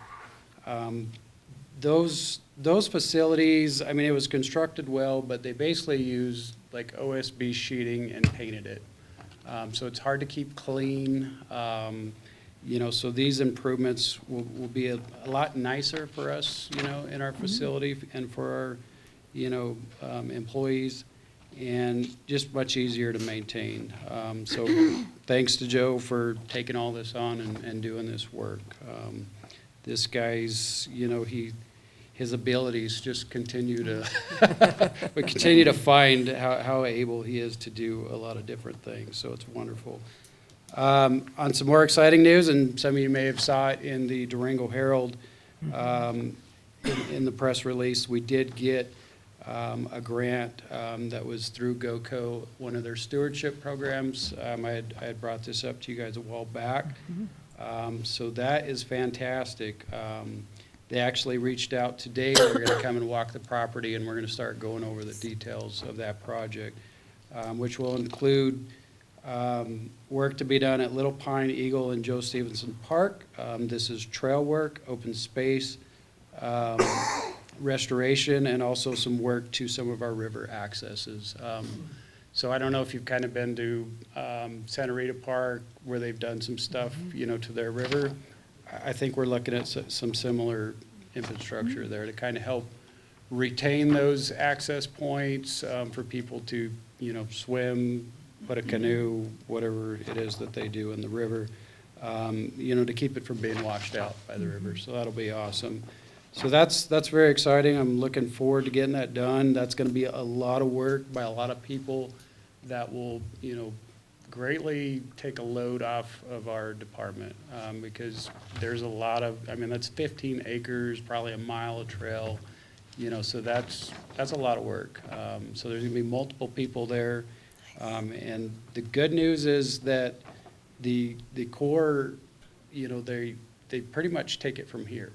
Those facilities, it was constructed well, but they basically used like OSB sheeting and painted it. So it's hard to keep clean. So these improvements will be a lot nicer for us, in our facility and for our, employees, and just much easier to maintain. So thanks to Joe for taking all this on and doing this work. This guy's, his abilities just continue to, we continue to find how able he is to do a lot of different things, so it's wonderful. On some more exciting news, and some of you may have saw it in the Durango Herald, in the press release, we did get a grant that was through GOCO, one of their stewardship programs. I had brought this up to you guys a while back. So that is fantastic. They actually reached out today. They're going to come and walk the property, and we're going to start going over the details of that project, which will include work to be done at Little Pine, Eagle, and Joe Stevenson Park. This is trail work, open space, restoration, and also some work to some of our river accesses. So I don't know if you've kind of been to Santa Rita Park, where they've done some stuff, you know, to their river. I think we're looking at some similar infrastructure there to kind of help retain those access points for people to, you know, swim, put a canoe, whatever it is that they do in the river, you know, to keep it from being washed out by the river. So that'll be awesome. So that's very exciting. I'm looking forward to getting that done. That's going to be a lot of work by a lot of people that will, you know, greatly take a load off of our department, because there's a lot of, I mean, that's 15 acres, probably a mile of trail, you know, so that's a lot of work. So there's going to be multiple people there. And the good news is that the Corps, you know, they pretty much take it from here.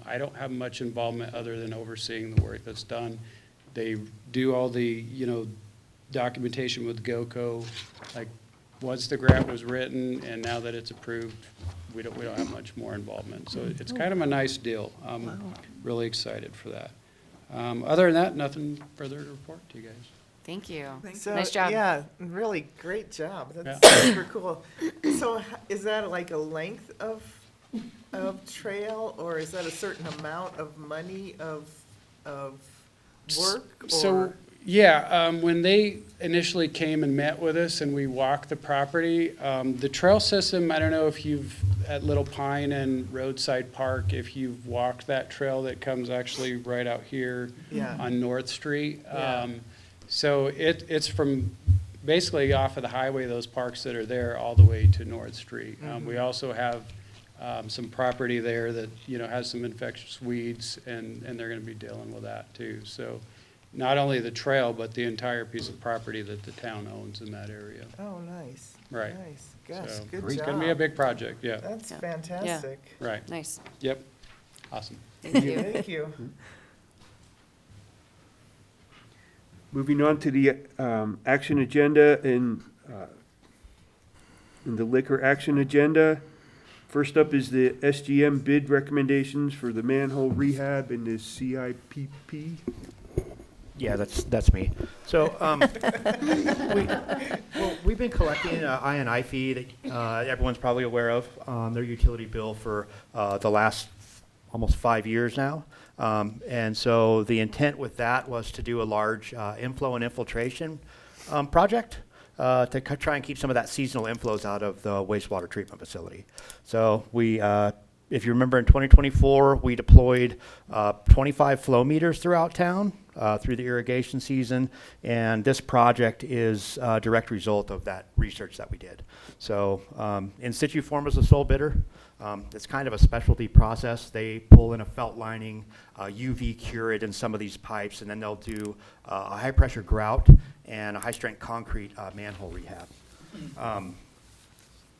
I don't have much involvement other than overseeing the work that's done. They do all the, you know, documentation with GOCO. Like, once the grant was written and now that it's approved, we don't have much more involvement. So it's kind of a nice deal. I'm really excited for that. Other than that, nothing further to report to you guys. Thank you. So, Nice job. Yeah, really great job. That's Yeah. super cool. So is that like a length of trail, or is that a certain amount of money of work? So, or- yeah, when they initially came and met with us and we walked the property, the trail system, I don't know if you've, at Little Pine and Roadside Park, if you've walked that trail that comes actually right out here Yeah. on North Street. Yeah. So it's from basically off of the highway, those parks that are there, all the way to North Street. We also have some property there that, you know, has some infectious weeds, and they're going to be dealing with that too. So not only the trail, but the entire piece of property that the town owns in that area. Oh, nice. Right. Nice. Gosh, So good it's job. going to be a big project, yeah. That's Yeah. fantastic. Right. Nice. Yep. Awesome. Thank you. Thank you. Moving on to the action agenda and the liquor action agenda. First up is the SGM bid recommendations for the manhole rehab and the CIPP. Yeah, that's me. So, we've been collecting an I&I fee that everyone's probably aware of, their utility bill for the last almost 5 years now. And so the intent with that was to do a large inflow and infiltration project to try and keep some of that seasonal inflows out of the wastewater treatment facility. So we, if you remember in 2024, we deployed 25 flow meters throughout town through the irrigation season, and this project is a direct result of that research that we did. So in situ form as a sole bidder. It's kind of a specialty process. They pull in a felt lining, UV cure it in some of these pipes, and then they'll do a high pressure grout and a high strength concrete manhole rehab.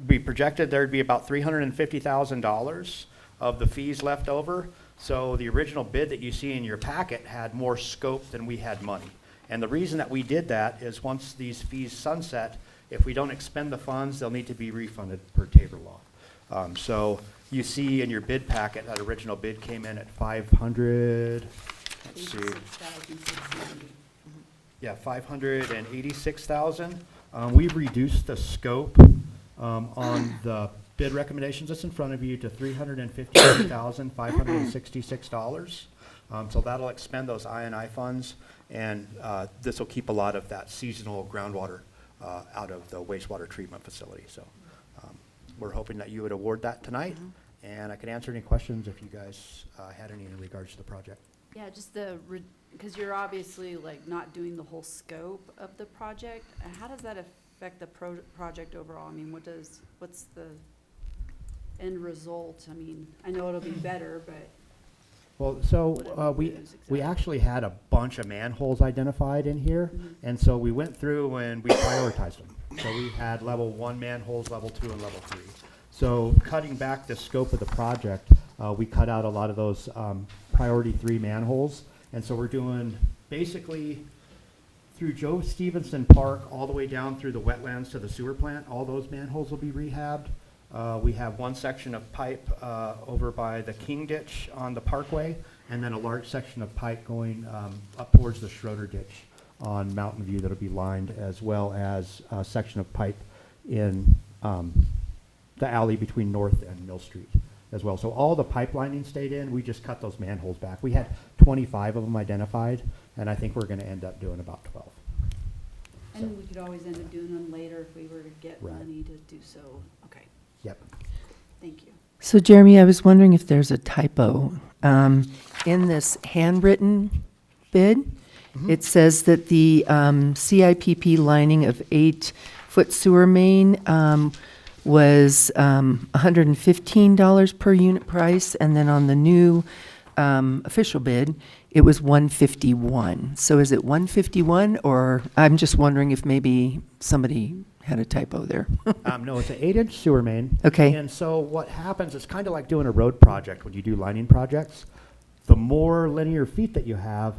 We projected there'd be about $350,000 of the fees left over. So the original bid that you see in your packet had more scope than we had money. And the reason that we did that is once these fees sunset, if we don't expend the funds, they'll need to be refunded per Tabor law. So you see in your bid packet, that original bid came in at 500, let's see. Yeah, 586,000. We've reduced the scope on the bid recommendations that's in front of you to $358,566. So that'll expend those I&I funds, and this will keep a lot of that seasonal groundwater out of the wastewater treatment facility. So we're hoping that you would award that tonight, and I can answer any questions if you guys had any in regards to the project. Yeah, just because you're obviously like not doing the whole scope of the project. How does that affect the project overall? I mean, what's the end result? I mean, I know it'll be better, but. Well, so What we it is we exactly. actually had a bunch of manholes identified in here, and so we went through and we prioritized them. So we had level 1 manholes, level 2, and level 3. So cutting back the scope of the project, we cut out a lot of those priority 3 manholes, and so we're doing basically through Joe Stevenson Park all the way down through the wetlands to the sewer plant. All those manholes will be rehabbed. We have one section of pipe over by the King Ditch on the Parkway, and then a large section of pipe going up towards the Schroeder Ditch on Mountain View that'll be lined, as well as a section of pipe in the alley between North and Mill Street as well. So all the pipelining stayed in. We just cut those manholes back. We had 25 of them identified, and I think we're going to end up doing about 12. And we could always end up doing them later if we were to get Right. money to do so. Okay, Yep. thank you. So Jeremy, I was wondering if there's a typo. In this handwritten bid, it says that the CIPP lining of 8-foot sewer main was $115 per unit price, and then on the new official bid, it was $151. So is it $151, or I'm just wondering if maybe somebody had a typo there. No, it's an 8-inch sewer main. Okay. And so what happens, it's kind of like doing a road project when you do lining projects. The more linear feet that you have,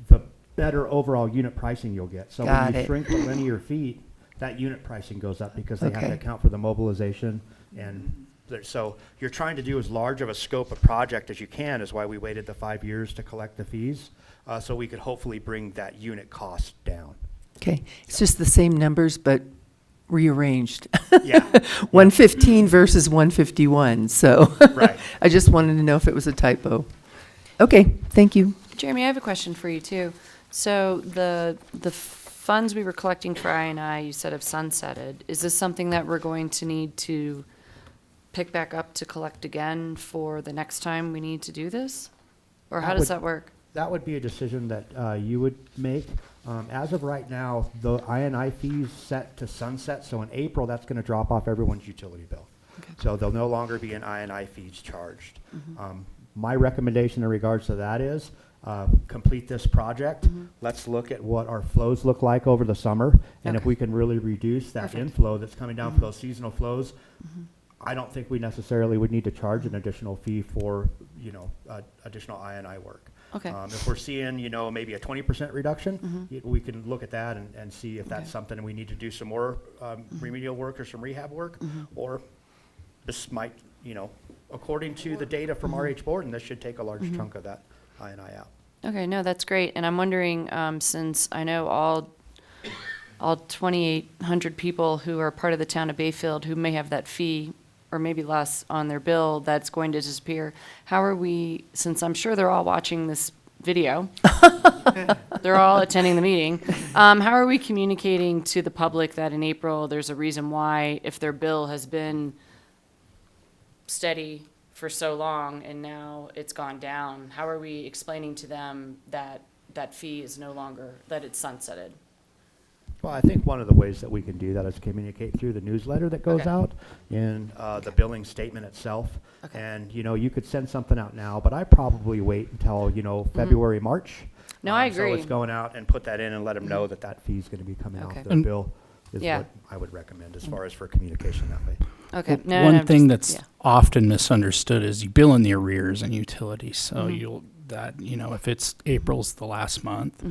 the better overall unit pricing you'll get. So Got when you it. shrink the linear feet, that unit pricing goes up because they have to Okay. account for the mobilization. And so you're trying to do as large of a scope of project as you can, is why we waited the 5 years to collect the fees, so we could hopefully bring that unit cost down. Okay, it's just the same numbers, but rearranged. Yeah. 115 versus 151, so. Right. I just wanted to know if it was a typo. Okay, thank you. Jeremy, I have a question for you too. So the funds we were collecting for I&I, you said have sunsetted. Is this something that we're going to need to pick back up to collect again for the next time we need to do this? Or how does that work? That would be a decision that you would make. As of right now, the I&I fees set to sunset, so in April, that's going to drop off everyone's utility bill. Okay. So there'll no longer be an I&I fees charged. My recommendation in regards to that is complete this project. Let's look at what our flows look like over the summer, and if Okay. we can really reduce that Perfect. inflow that's coming down for those seasonal flows, I don't think we necessarily would need to charge an additional fee for, additional I&I work. Okay. If we're seeing, maybe a 20% reduction, we can look at that and see if that's Okay. something we need to do some more remedial work or some rehab work, or this might, according to the data from RH Board, and this should take a large chunk of that I&I out. Okay, no, that's great. And I'm wondering, since I know all 2,800 people who are part of the town of Bayfield who may have that fee or maybe less on their bill that's going to disappear, how are we, since I'm sure they're all watching this video, they're all attending the meeting, how are we communicating to the public that in April there's a reason why, if their bill has been steady for so long and now it's gone down, how are we explaining to them that that fee is no longer, that it's sunsetted? Well, I think one of the ways that we can do that is communicate through the newsletter that goes Okay. out in the billing statement itself. Okay. And, you could send something out now, but I probably wait until, February, March. No, I So agree. it's going out and put that in and let them know that that fee's going to be coming Okay. off the And- bill is Yeah. what I would recommend as far as for communication that way. Okay. No, One no, thing just- that's yeah. often misunderstood is you bill in the arrears and utilities. So Mhm. if it's April's the last month,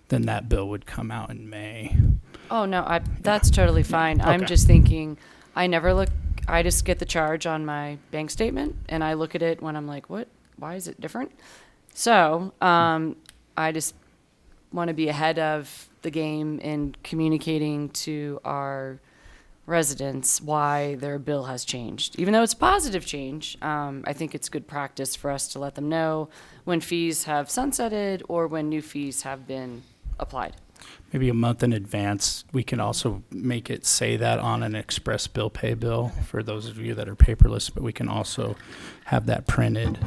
then that bill would come out in May. Oh, no, that's totally fine. I'm Okay. just thinking, I just get the charge on my bank statement and I look at it when I'm like, what? Why is it different? So, I just want to be ahead of the game in communicating to our residents why their bill has changed. Even though it's a positive change, I think it's good practice for us to let them know when fees have sunsetted or when new fees have been applied. maybe a month in advance. We can also make it say that on an express bill pay bill for those of you that are paperless, but we can also have that printed.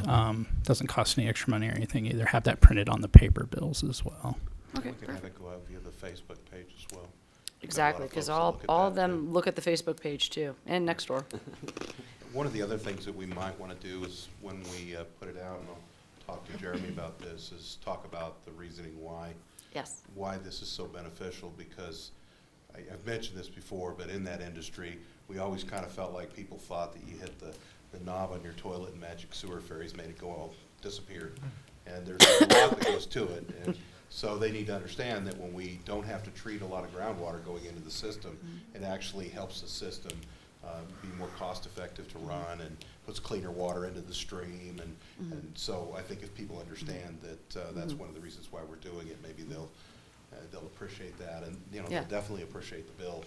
Doesn't cost any extra money or anything either. Have that printed on the paper bills as well. Okay, We can have it go out via the Facebook page as well. Exactly, because folks that look at all of that, them look at the Facebook page too, and Nextdoor. One of the other things that we might want to do is when we put it out, and I'll talk to Jeremy about this, is talk about the reasoning why. Yes. Why this is so beneficial, because I've mentioned this before, but in that industry, we always kind of felt like people thought that you hit the knob on your toilet and magic sewer fairies made it go all disappear. And there's a lot that goes to it. And so they need to understand that when we don't have to treat a lot of groundwater going into the system, it actually helps the system be more cost effective to run and puts cleaner water into the stream. And so I think if people understand that that's one of the reasons why we're doing it, maybe they'll appreciate that. And, you know, Yeah. they'll definitely appreciate the bill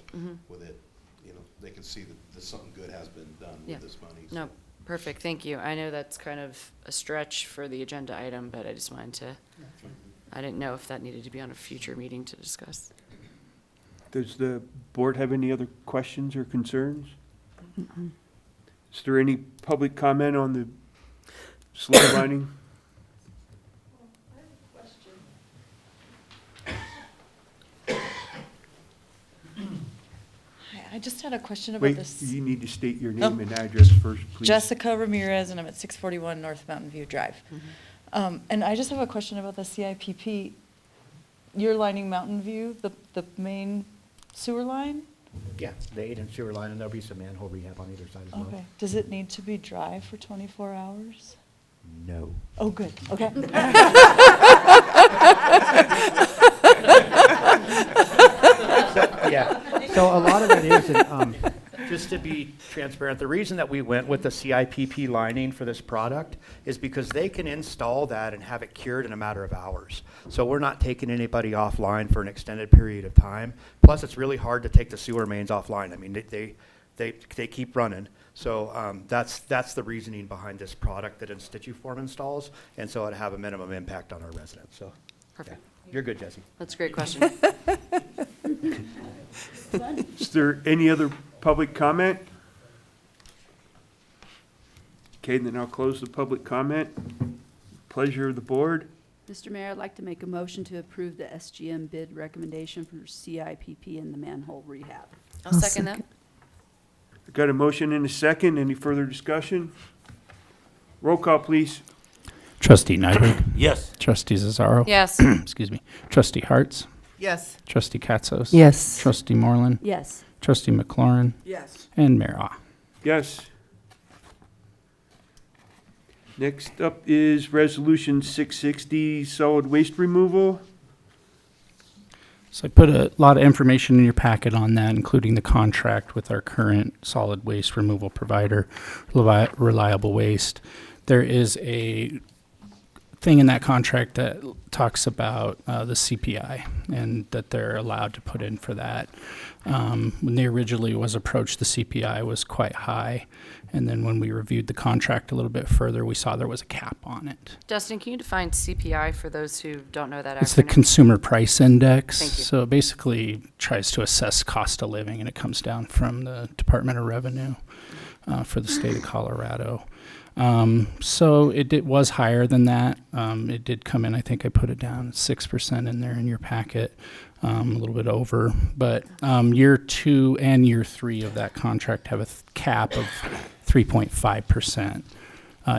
with it. You know, they can see that something good has been done Yeah. with this money. So. No, perfect, thank you. I know that's kind of a stretch for the agenda item, but I just wanted to, I didn't know if that needed to be on a future meeting to discuss. Does the board have any other questions or concerns? Is there any public comment on the slate lining? I just had a question about Wait, this. you need to state your name and address first, please. Jessica Ramirez, and I'm at 641 North Mountain View Drive. And I just have a question about the CIPP. You're lining Mountain View, the main sewer line? Yeah, the 8-inch sewer line, and there'll be some manhole rehab on either side as well. Okay. Does it need to be dry for 24 hours? No. Oh, good, okay. So a lot of it is, just to be transparent, the reason that we went with the CIPP lining for this product is because they can install that and have it cured in a matter of hours. So we're not taking anybody offline for an extended period of time. Plus, it's really hard to take the sewer mains offline. I mean, they keep running. So that's the reasoning behind this product that Instituform installs, and so it'd have a minimum impact on our residents. So, Perfect. yeah. You're good, Jesse. That's a great question. Is there any other public comment? Okay, then I'll close the public comment. Pleasure of the board. Mr. Mayor, I'd like to make a motion to approve the SGM bid recommendation for CIPP and the manhole rehab. I'll second that. I got a motion and a second. Any further discussion? Roll call, please. Trustee Nyberg. Yes. Trustee Zazzaro. Yes. Excuse me. Trustee Hartz. Yes. Trustee Katzos. Yes. Trustee Moreland. Yes. Trustee McLaurin. Yes. And Mayor Ah. Yes. Next up is Resolution 660, solid waste removal. So I put a lot of information in your packet on that, including the contract with our current solid waste removal provider, Reliable Waste. There is a thing in that contract that talks about the CPI and that they're allowed to put in for that. When they originally was approached, the CPI was quite high. And then when we reviewed the contract a little bit further, we saw there was a cap on it. Dustin, can you define CPI for those who don't know that acronym? It's the Consumer Price Index. Thank you. So it basically tries to assess cost of living, and it comes down from the Department of Revenue for the state of Colorado. So it was higher than that. It did come in, I think I put it down 6% in there in your packet, a little bit over. But year 2 and year 3 of that contract have a cap of 3.5%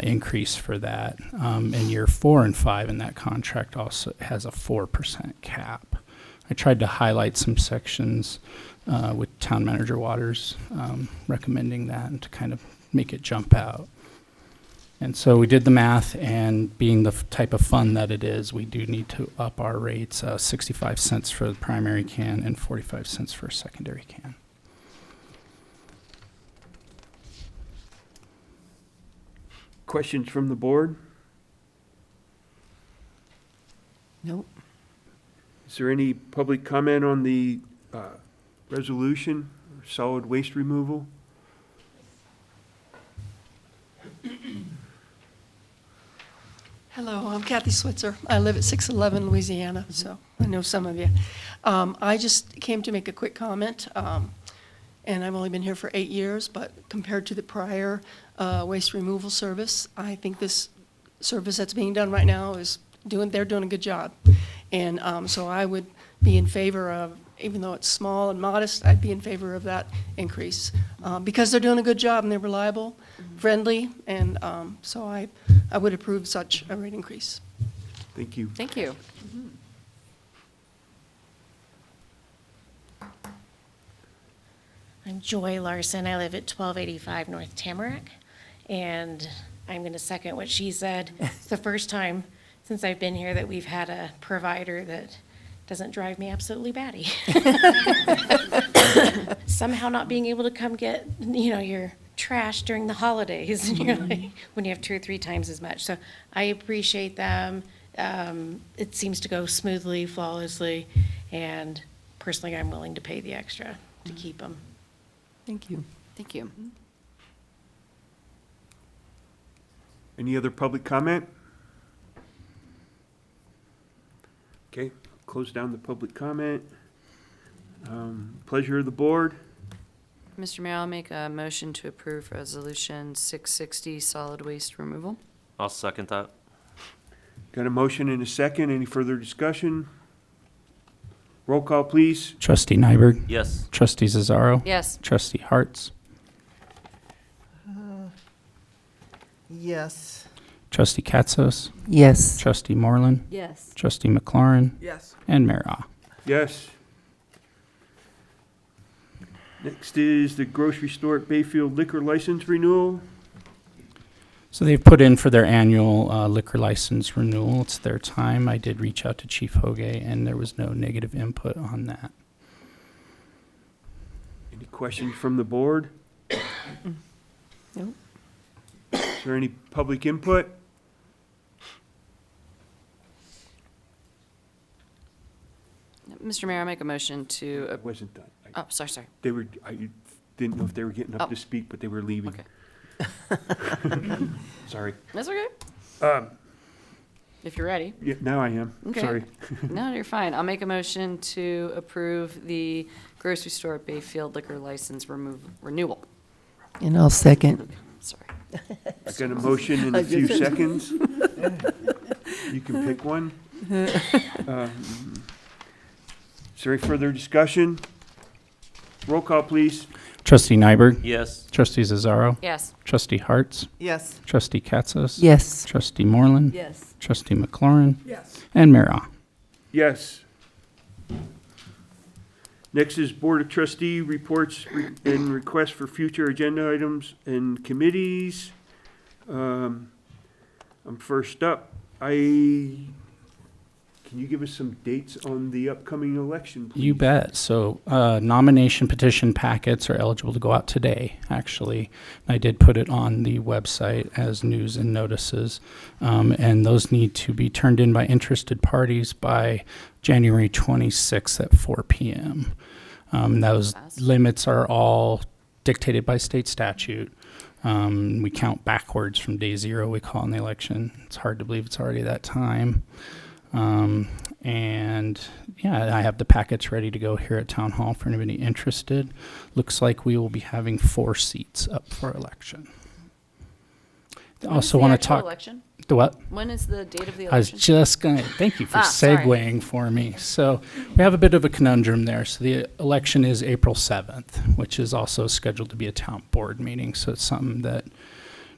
increase for that. And year 4 and 5 in that contract also has a 4% cap. I tried to highlight some sections with Town Manager Waters recommending that and to kind of make it jump out. And so we did the math, and being the type of fund that it is, we do need to up our rates, 65 cents for the primary can and 45 cents for a secondary can. Questions from the board? Nope. Is there any public comment on the resolution, or solid waste removal? Hello, I'm Kathy Switzer. I live at 611 Louisiana, so I know some of you. I just came to make a quick comment, and I've only been here for 8 years, but compared to the prior waste removal service, I think this service that's being done right now they're doing a good job. And so I would be in favor of, even though it's small and modest, I'd be in favor of that increase because they're doing a good job and they're reliable, friendly, and so I would approve such a rate increase. Thank you. Thank you. I'm Joy Larson. I live at 1285 North Tamarack, and I'm going to second what she said. It's the first time since I've been here that we've had a provider that doesn't drive me absolutely batty. Somehow not being able to come get, your trash during the holidays, and you're like, when you have 2 or 3 times as much. So I appreciate them. It seems to go smoothly, flawlessly, and personally, I'm willing to pay the extra to keep them. Thank you. Thank you. Any other public comment? Okay, close down the public comment. Pleasure of the board. Mr. Mayor, I'll make a motion to approve Resolution 660, solid waste removal. I'll second that. Got a motion and a second. Any further discussion? Roll call, please. Trustee Nyberg? Yes. Trustee Zazzaro? Yes. Trustee Hartz? Yes. Trustee Katsos? Yes. Trustee Moreland? Yes. Trustee McLaurin? Yes. And Mayor Ah. Yes. Next is the grocery store at Bayfield liquor license renewal. So they've put in for their annual liquor license renewal. It's their time. I did reach out to Chief Hoge, and there was no negative input on that. Any questions from the board? Nope. Is there any public input? Mr. Mayor, I'll make a motion to, It wasn't done. oh, sorry. I didn't know if they were getting up Oh. to speak, but they were leaving. Okay. Sorry. That's okay. If you're ready. Yeah, now I am. Okay. Sorry. No, you're fine. I'll make a motion to approve the grocery store at Bayfield liquor license renewal. And I'll second. Sorry. I got a motion in a few seconds. You can pick one. Is there any further discussion? Roll call, please. Trustee Nyberg? Yes. Trustee Zazzaro? Yes. Trustee Hartz? Yes. Trustee Katsos? Yes. Trustee Moreland? Yes. Trustee McLaurin? Yes. And Mayor Ah. Yes. Next is Board of Trustee reports and requests for future agenda items and committees. I'm first up. Can you give us some dates on the upcoming election, please? You bet. So nomination petition packets are eligible to go out today, actually. I did put it on the website as news and notices. And those need to be turned in by interested parties by January 26th at 4 p.m. Those limits are all dictated by state statute. We count backwards from day 0, we call in the election. It's hard to believe it's already that time. And yeah, I have the packets ready to go here at Town Hall for anybody interested. Looks like we will be having 4 seats up for election. Also want to talk. Election? The what? When is the date of the I was election? just going to, thank you for sorry. segueing for me. So we have a bit of a conundrum there. So the election is April 7th, which is also scheduled to be a town board meeting. So it's something that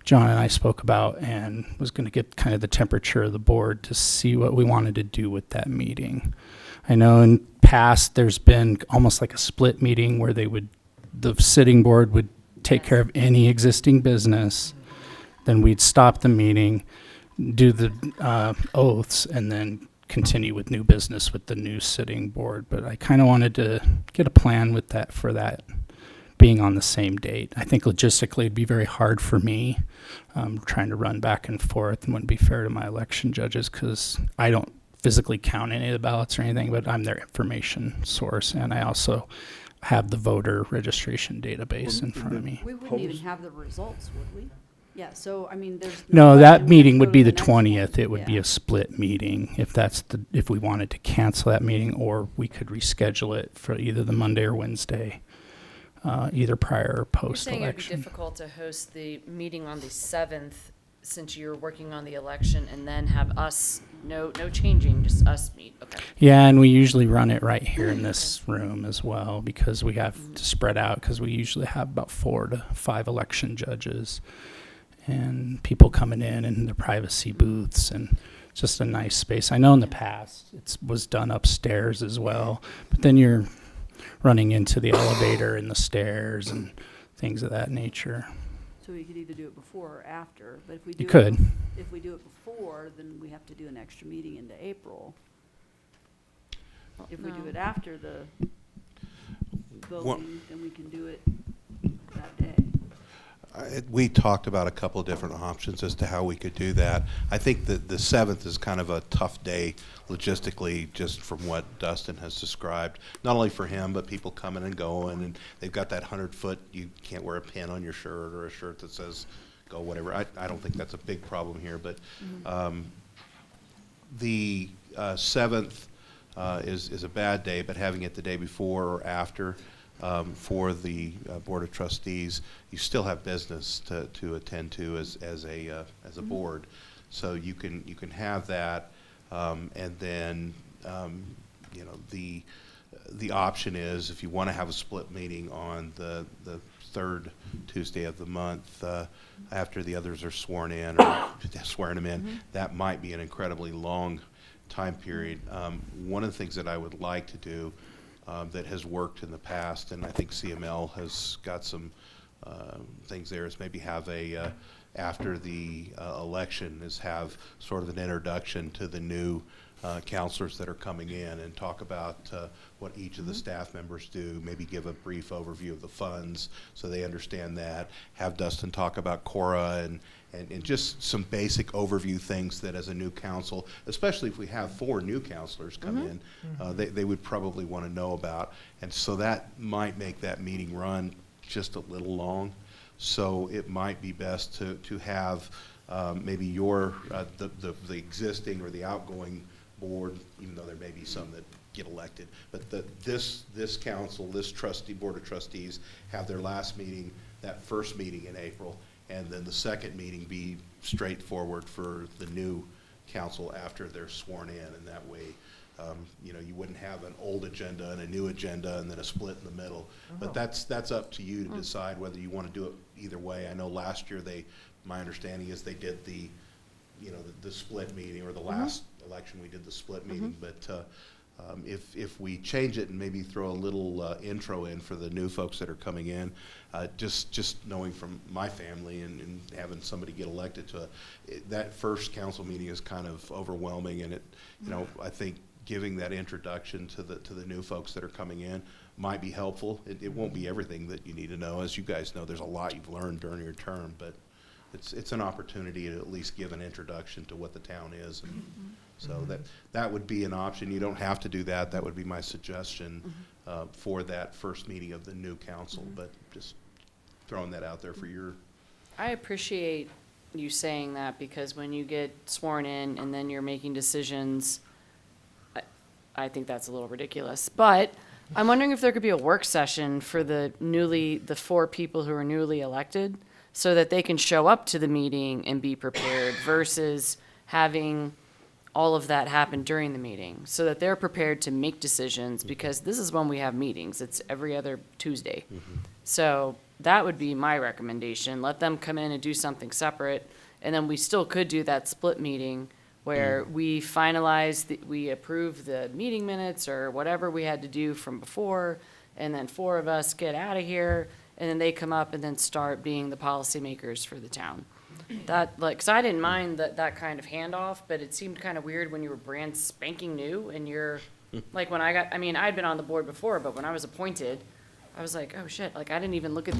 John and I spoke about and was going to get kind of the temperature of the board to see what we wanted to do with that meeting. I know in past there's been almost like a split meeting where the sitting board would take care of any existing business. Then we'd stop the meeting, do the oaths, and then continue with new business with the new sitting board. But I kind of wanted to get a plan with that for that being on the same date. I think logistically it'd be very hard for me trying to run back and forth, and wouldn't be fair to my election judges because I don't physically count any of the ballots or anything, but I'm their information source, and I also have the voter registration database in front of me. We wouldn't even have the results, would we? Yeah, so, I mean, there's. No, that question, we have meeting to would go be to the next one. 20th. It would be Yeah. a split meeting if we wanted to cancel that meeting, or we could reschedule it for either the Monday or Wednesday, either prior or You're saying it would be post-election. difficult to host the meeting on the 7th, since you're working on the election, and then have us, no changing, just us meet, okay. Yeah, and we usually run it right here in this room as well, because we have to spread out, because we usually have about 4 to 5 election judges and people coming in their privacy booths, and just a nice space. I know in the past it was done upstairs as well, but then you're running into the elevator and the stairs and things of that nature. So we could either do it before or after, but if we do. You could. If we do it before, then we have to do an extra meeting into April. If we do No. it after the What- voting, then we can do it that day. We talked about a couple of different options as to how we could do that. I think that the 7th is kind of a tough day logistically, just from what Dustin has described. Not only for him, but people coming and going, and they've got that 100-foot, you can't wear a pin on your shirt or a shirt that says go whatever. I don't think that's a big problem here, but the 7th is a bad day, but having it the day before or after for the Board of Trustees, you still have business to attend to as a board. So you can have that, and then you know, the option is, if you want to have a split meeting on the third Tuesday of the month after the others are sworn in or swearing them in, that might be an incredibly long time period. One of the things that I would like to do that has worked in the past, and I think CML has got some things there, is maybe have a after the election, is have sort of an introduction to the new counselors that are coming in, and talk about what each of the staff members do, maybe give a brief overview of the funds so they understand that, have Dustin talk about Cora and just some basic overview things that as a new council, especially if we have 4 new counselors come in, they would probably want to know about. And so that might make that meeting run just a little long. So it might be best to have maybe the existing or the outgoing board, even though there may be some that get elected, but this council, this board of trustees, have their last meeting, that first meeting in April, and then the second meeting be straightforward for the new council after they're sworn in, and that way, you know, you wouldn't have an old agenda and a new agenda and then a split in the middle. But that's up to you to decide whether you want to do it either way. I know last year my understanding is they did the split meeting, or the last election we did the split meeting, but if we change it and maybe throw a little intro in for the new folks that are coming in, just knowing from my family and having somebody get elected to that first council meeting is kind of overwhelming, and I think giving that introduction to the new folks that are coming in might be helpful. It won't be everything that you need to know. As you guys know, there's a lot you've learned during your term, but it's an opportunity to at least give an introduction to what the town is. And so that would be an option. You don't have to do that. That would be my suggestion for that first meeting of the new council, but just throwing that out there for your. I appreciate you saying that, because when you get sworn in and then you're making decisions, I think that's a little ridiculous. But I'm wondering if there could be a work session for the 4 people who are newly elected, so that they can show up to the meeting and be prepared, versus having all of that happen during the meeting, so that they're prepared to make decisions, because this is when we have meetings. It's every other Tuesday. So that would be my recommendation. Let them come in and do something separate, and then we still could do that split meeting where we finalize, we approve the meeting minutes or whatever we had to do from before, and then 4 of us get out of here, and then they come up and then start being the policymakers for the town. That, like, 'cause I didn't mind that kind of handoff, but it seemed kind of weird when you were brand spanking new and you're, like, when I'd been on the board before, but when I was appointed, I was like, oh shit, like, I didn't even look at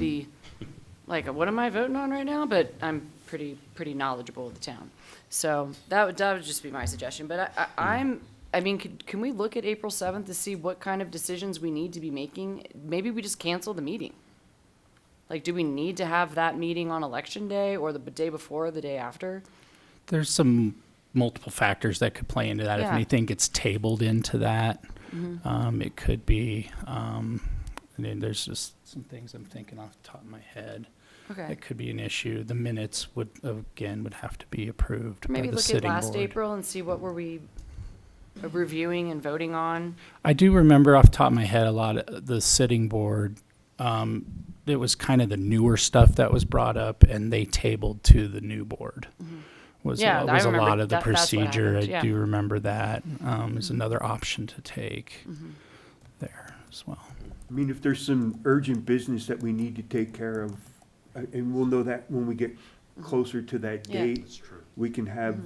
like, what am I voting on right now? But I'm pretty knowledgeable of the town. So that would just be my suggestion. But can we look at April 7th to see what kind of decisions we need to be making? Maybe we just cancel the meeting. Like, do we need to have that meeting on election day or the day before or the day after? There's some multiple factors that could play into that. If Yeah. anything gets tabled into that, Mhm. it could be, and then there's just some things I'm thinking off the top of my head. Okay. It could be an issue. The minutes would have to be approved by Maybe the look at sitting last board. April and see what were we reviewing and voting on. I do remember off the top of my head a lot of the sitting board. It was kind of the newer stuff that was brought up, and they tabled to the new board. Was Yeah, I was a remember lot of the that's what procedure. happened, I yeah. do remember that. Is another option to take there as well. I mean, if there's some urgent business that we need to take care of, and we'll know that when we get closer to that Yeah. date, we can have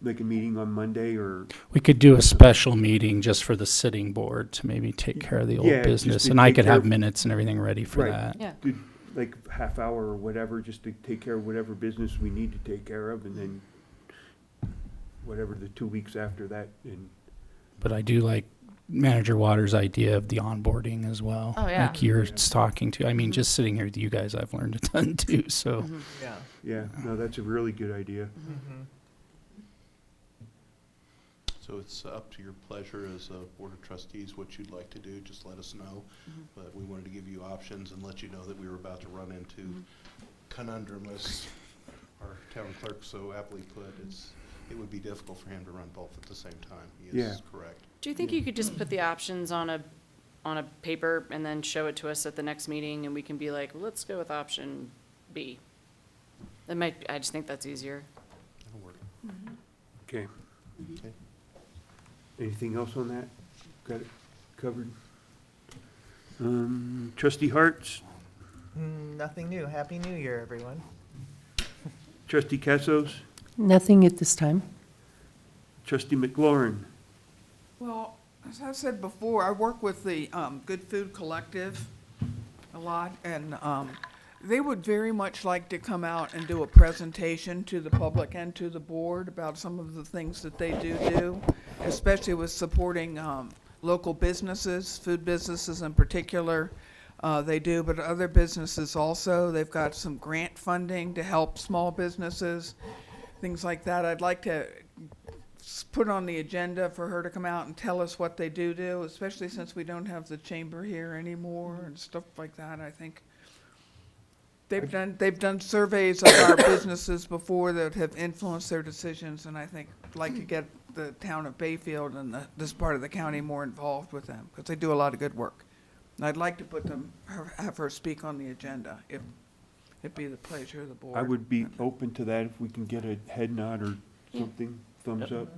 like a meeting on Monday or. We could do a special meeting just for the sitting board to maybe take care of the old Yeah, just business, to and I take could care have of- minutes and everything ready for Right. that. Yeah. Good, like half hour or whatever, just to take care of whatever business we need to take care of, and then whatever the 2 weeks after that, and But I do like Manager Waters' idea of the onboarding as well. Oh, yeah. Like you're talking to. I mean, just sitting here with you guys, I've learned a ton too. So. Yeah. yeah, no, that's a really good idea. So it's up to your pleasure as a Board of Trustees what you'd like to do, just let us know. But we wanted to give you options and let you know that we were about to run into conundrum, as our town clerk so aptly put. It would be difficult for him to run both at the same time. He Yeah. is correct. Do you think you could just put the options on a paper and then show it to us at the next meeting, and we can be like, well, let's go with option B? I just think that's easier. That'll work. Okay. Okay. Anything else on that? Got it covered? Trustee Harts, Nothing new. Happy New Year, everyone. Trustee Cassos, Nothing at this time. Trustee McLaurin. Well, as I said before, I work with the Good Food Collective a lot, and they would very much like to come out and do a presentation to the public and to the board about some of the things that they do, especially with supporting local businesses, food businesses in particular. They do, but other businesses also. They've got some grant funding to help small businesses, things like that. I'd like to put on the agenda for her to come out and tell us what they do, especially since we don't have the chamber here anymore and stuff like that. I think they've done surveys of our businesses before that have influenced their decisions, and I think I'd like to get the town of Bayfield and this part of the county more involved with them, because they do a lot of good work. And I'd like to have her speak on the agenda, if it be the pleasure of the board. I would be open to that if we can get a head nod or something, thumbs up.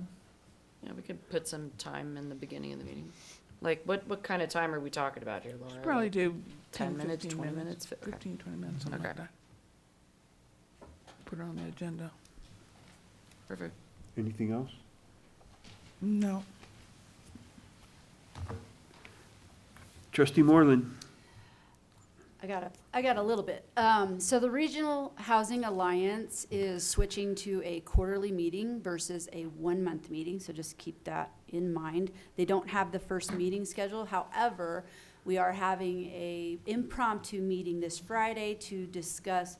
Yeah, we could put some time in the beginning of the meeting. Like, what kind of time are we talking about here, Laura? Probably Like do 10 minutes, 15 20 minutes? Okay. 15, 20 minutes, something like Okay. that. Put it on the agenda. Perfect. Anything else? No. Trustee Moreland. I got a little bit. So the Regional Housing Alliance is switching to a quarterly meeting versus a 1-month meeting, so just keep that in mind. They don't have the first meeting scheduled. However, we are having a impromptu meeting this Friday to discuss,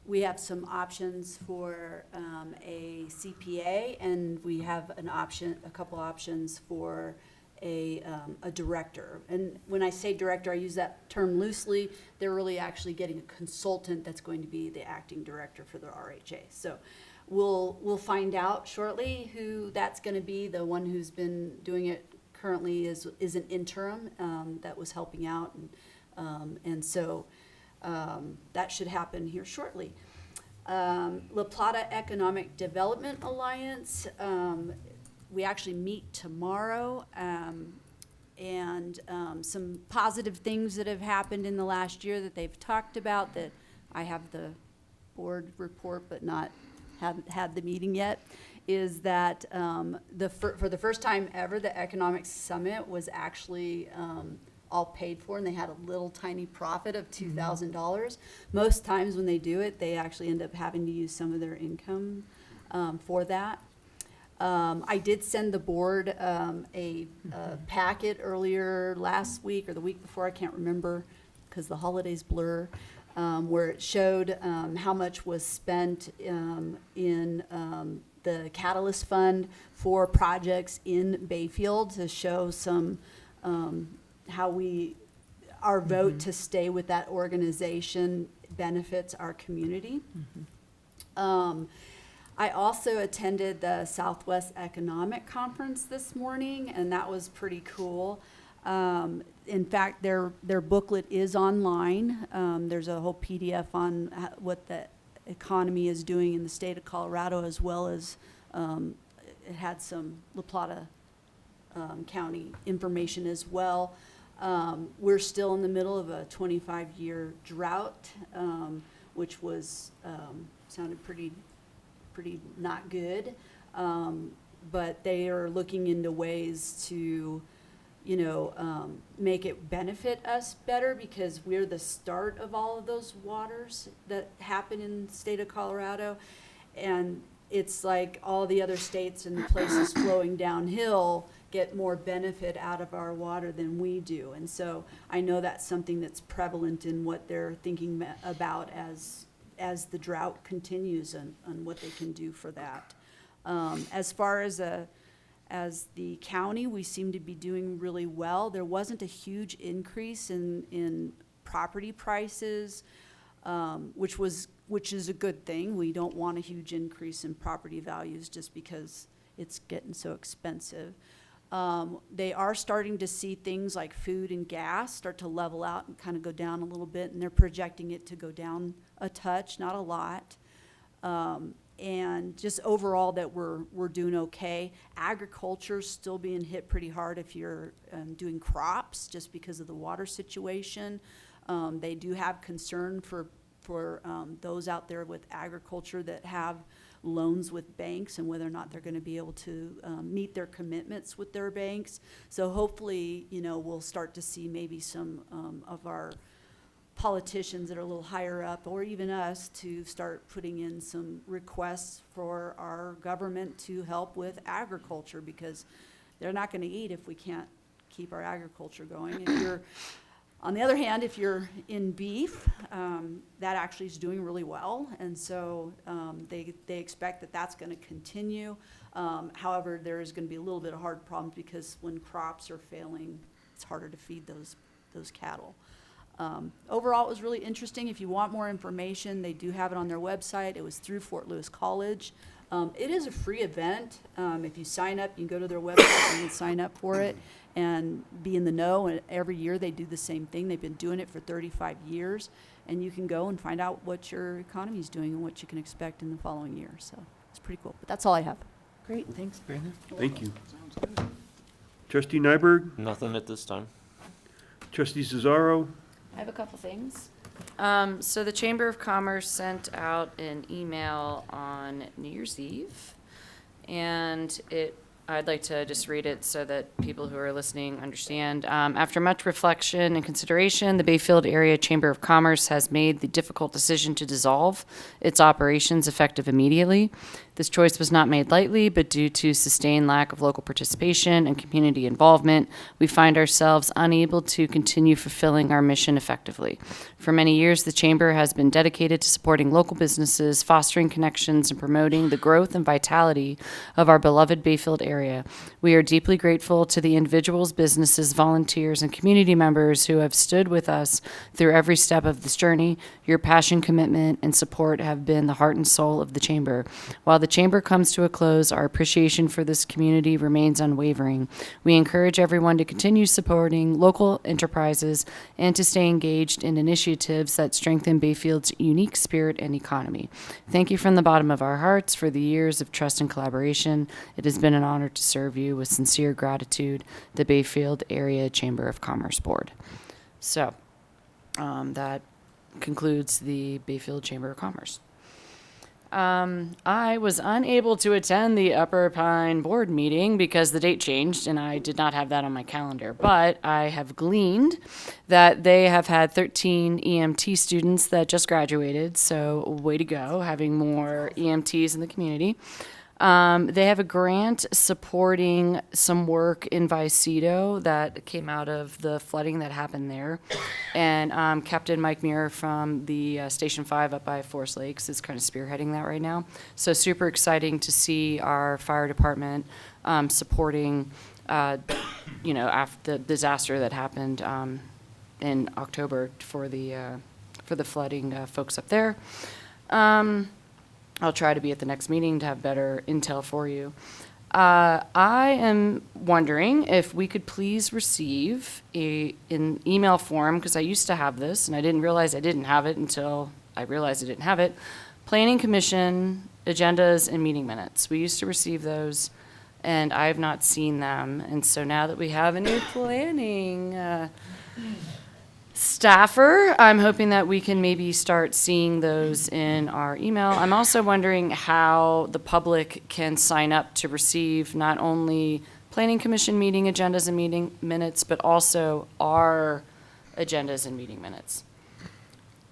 we have some options for a CPA, and we have a couple options for a director. And when I say director, I use that term loosely. They're really actually getting a consultant that's going to be the acting director for the RHA. So we'll find out shortly who that's going to be. The one who's been doing it currently is an interim that was helping out, and so that should happen here shortly. La Plata Economic Development Alliance. We actually meet tomorrow, and some positive things that have happened in the last year that they've talked about, that I have the board report but haven't had the meeting yet, is that for the first time ever, the Economic Summit was actually all paid for, and they had a little tiny profit of $2,000. Most times when they do it, they actually end up having to use some of their income for that. I did send the board a packet earlier last week or the week before, I can't remember, because the holidays blur, where it showed how much was spent in the Catalyst Fund for projects in Bayfield to show some how our vote to stay with that organization benefits our community. I also attended the Southwest Economic Conference this morning, and that was pretty cool. In fact, their booklet is online. There's a whole PDF on what the economy is doing in the state of Colorado, as well as it had some La Plata County information as well. We're still in the middle of a 25-year drought, which was sounded pretty not good, but they are looking into ways to, make it benefit us better, because we're the start of all of those waters that happen in the state of Colorado, and it's like all the other states and places flowing downhill get more benefit out of our water than we do. And so I know that's something that's prevalent in what they're thinking about as the drought continues, and what they can do for that. As far as the county, we seem to be doing really well. There wasn't a huge increase in property prices, which is a good thing. We don't want a huge increase in property values just because it's getting so expensive. They are starting to see things like food and gas start to level out and kind of go down a little bit, and they're projecting it to go down a touch, not a lot. And just overall that we're doing okay. Agriculture's still being hit pretty hard if you're doing crops, just because of the water situation. They do have concern for those out there with agriculture that have loans with banks, and whether or not they're going to be able to meet their commitments with their banks. So hopefully, we'll start to see maybe some of our politicians that are a little higher up, or even us, to start putting in some requests for our government to help with agriculture, because they're not going to eat if we can't keep our agriculture going. If you're, on the other hand, if you're in beef, that actually is doing really well, and so they expect that that's going to continue. However, there is going to be a little bit of hard problems, because when crops are failing, it's harder to feed those cattle. Overall, it was really interesting. If you want more information, they do have it on their website. It was through Fort Lewis College. It is a free event. If you sign up, you can go to their website and you can sign up for it and be in the know. And every year they do the same thing. They've been doing it for 35 years. And you can go and find out what your economy is doing and what you can expect in the following year. So it's pretty cool. But that's all I have. Great, thanks, Brenda. Thank you. Trustee Nyberg, Nothing at this time. Trustee Cesaro, I have a couple things. So the Chamber of Commerce sent out an email on New Year's Eve, and I'd like to just read it so that people who are listening understand. After much reflection and consideration, the Bayfield Area Chamber of Commerce has made the difficult decision to dissolve its operations effective immediately. This choice was not made lightly, but due to sustained lack of local participation and community involvement, we find ourselves unable to continue fulfilling our mission effectively. For many years, the Chamber has been dedicated to supporting local businesses, fostering connections, and promoting the growth and vitality of our beloved Bayfield area. We are deeply grateful to the individuals, businesses, volunteers, and community members who have stood with us through every step of this journey. Your passion, commitment, and support have been the heart and soul of the Chamber. While the Chamber comes to a close, our appreciation for this community remains unwavering. We encourage everyone to continue supporting local enterprises and to stay engaged in initiatives that strengthen Bayfield's unique spirit and economy. Thank you from the bottom of our hearts for the years of trust and collaboration. It has been an honor to serve you. With sincere gratitude, the Bayfield Area Chamber of Commerce Board. So, that concludes the Bayfield Chamber of Commerce. I was unable to attend the Upper Pine Board meeting because the date changed and I did not have that on my calendar. But I have gleaned that they have had 13 EMT students that just graduated. So way to go, having more EMTs in the community. They have a grant supporting some work in Vicedo that came out of the flooding that happened there. And Captain Mike Muir from the Station 5 up by Forest Lakes is kind of spearheading that right now. So super exciting to see our fire department supporting, after the disaster that happened in October for the flooding folks up there. I'll try to be at the next meeting to have better intel for you. I am wondering if we could please receive an email form, because I used to have this, and I didn't realize I didn't have it until I realized I didn't have it. Planning Commission agendas and meeting minutes. We used to receive those, and I have not seen them. And so now that we have a new planning staffer, I'm hoping that we can maybe start seeing those in our email. I'm also wondering how the public can sign up to receive not only Planning Commission meeting agendas and meeting minutes, but also our agendas and meeting minutes.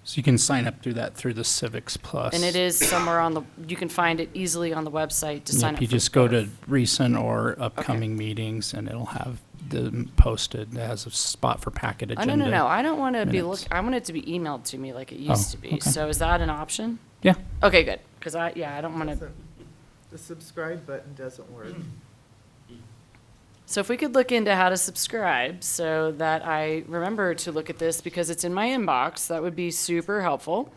So you can sign up through the Civics Plus. And it is somewhere you can find it easily on the website to sign up. You just go to recent or upcoming meetings, and it'll have the posted as a spot for packet agenda. No. I don't want to be minutes. I want it to be emailed to me like it used to be. okay. So is that an option? Yeah. Okay, good. Because I don't want to. The subscribe button doesn't work. So if we could look into how to subscribe so that I remember to look at this because it's in my inbox, that would be super helpful.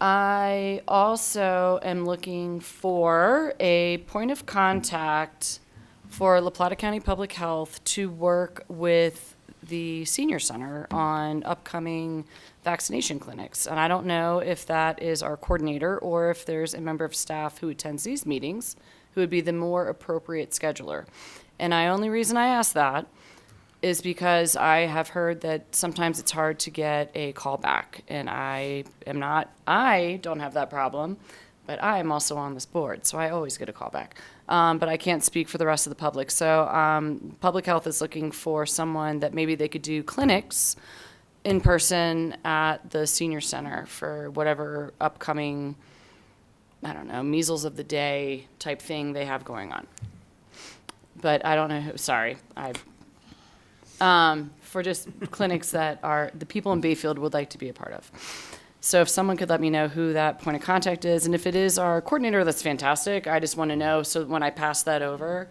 I also am looking for a point of contact for La Plata County Public Health to work with the senior center on upcoming vaccination clinics. And I don't know if that is our coordinator or if there's a member of staff who attends these meetings who would be the more appropriate scheduler. And the only reason I ask that is because I have heard that sometimes it's hard to get a call back. And I don't have that problem, but I am also on this board, so I always get a call back. But I can't speak for the rest of the public. So Public Health is looking for someone that maybe they could do clinics in person at the senior center for whatever upcoming, I don't know, measles of the day type thing they have going on. But I don't know who, sorry. For just clinics that the people in Bayfield would like to be a part of. So if someone could let me know who that point of contact is, and if it is our coordinator, that's fantastic. I just want to know so when I pass that over,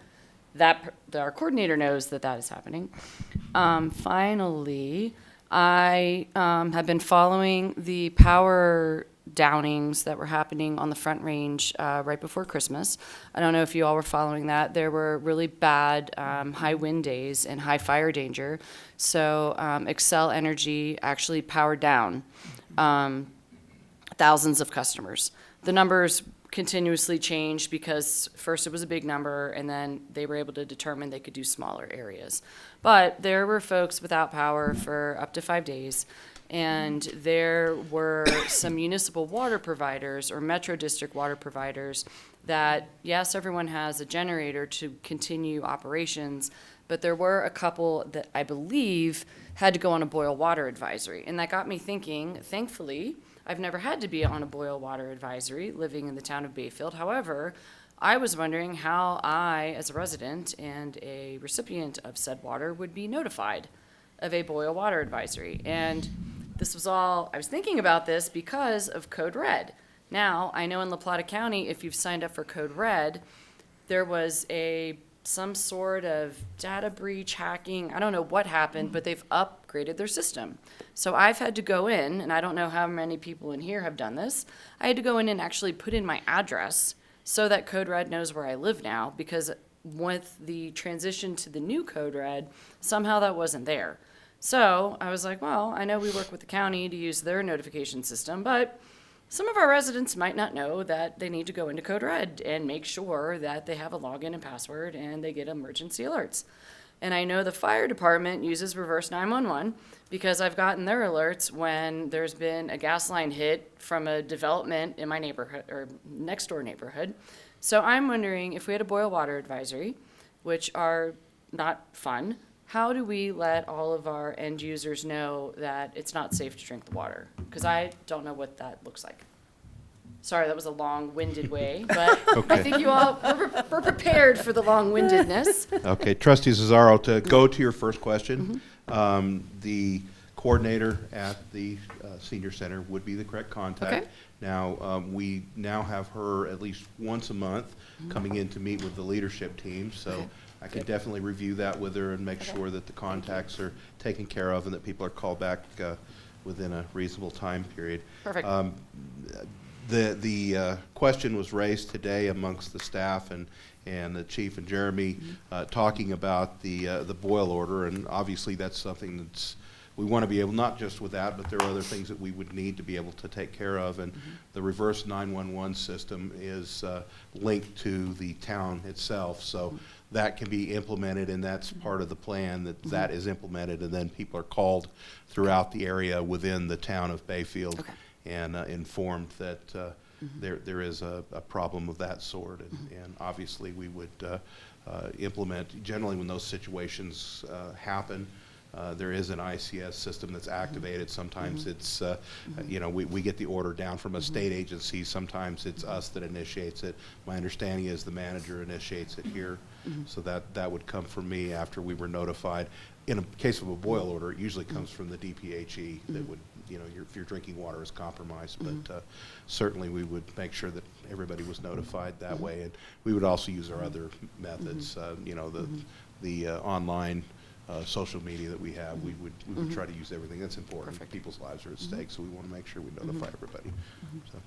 that our coordinator knows that is happening. Finally, I have been following the power downings that were happening on the Front Range right before Christmas. I don't know if you all were following that. There were really bad high wind days and high fire danger. So Xcel Energy actually powered down thousands of customers. The numbers continuously changed because first it was a big number and then they were able to determine they could do smaller areas. But there were folks without power for up to 5 days. And there were some municipal water providers or Metro District water providers that, yes, everyone has a generator to continue operations, but there were a couple that I believe had to go on a boil water advisory. And that got me thinking, thankfully, I've never had to be on a boil water advisory living in the town of Bayfield. However, I was wondering how I, as a resident and a recipient of said water, would be notified of a boil water advisory. And this was all, I was thinking about this because of Code Red. Now, I know in La Plata County, if you've signed up for Code Red, there was some sort of data breach, hacking, I don't know what happened, but they've upgraded their system. So I've had to go in, and I don't know how many people in here have done this, I had to go in and actually put in my address so that Code Red knows where I live now, because with the transition to the new Code Red, somehow that wasn't there. So I was like, well, I know we work with the county to use their notification system, but some of our residents might not know that they need to go into Code Red and make sure that they have a login and password and they get emergency alerts. And I know the fire department uses reverse 911 because I've gotten their alerts when there's been a gas line hit from a development in my neighborhood or next door neighborhood. So I'm wondering if we had a boil water advisory, which are not fun, how do we let all of our end users know that it's not safe to drink the water? Because I don't know what that looks like. Sorry, that was a long-winded way, but I Okay. think you all were prepared for the long-windedness. Okay, Trustee Cesaro, to go to your first question, the coordinator at the senior center would be the correct contact. Okay. Now, we now have her at least once a month coming in to meet with the leadership team, so Okay. I could definitely review that with her and make sure that the contacts are taken care of and that people are called back within a reasonable time period. Perfect. The question was raised today amongst the staff and the chief and Jeremy talking about the boil order, and obviously that's something that's, we want to be able, not just with that, but there are other things that we would need to be able to take care of, and the reverse 911 system is linked to the town itself, so that can be implemented, and that's part of the plan, that is implemented, and then people are called throughout the area within the town of Bayfield and informed that there is a problem of that sort, and obviously we would implement, generally when those situations happen, there is an ICS system that's activated. Sometimes it's, you know, we get the order down from a state agency. Sometimes it's us that initiates it. My understanding is the manager initiates it here. So that would come from me after we were notified. In a case of a boil order, it usually comes from the DPHE that would, you know, if your drinking water is compromised. But certainly we would make sure that everybody was notified that way. And we would also use our other methods, you know, the online social media that we have. We would try to use everything. That's important. Perfect. People's lives are at stake, so we want to make sure we notify everybody. So.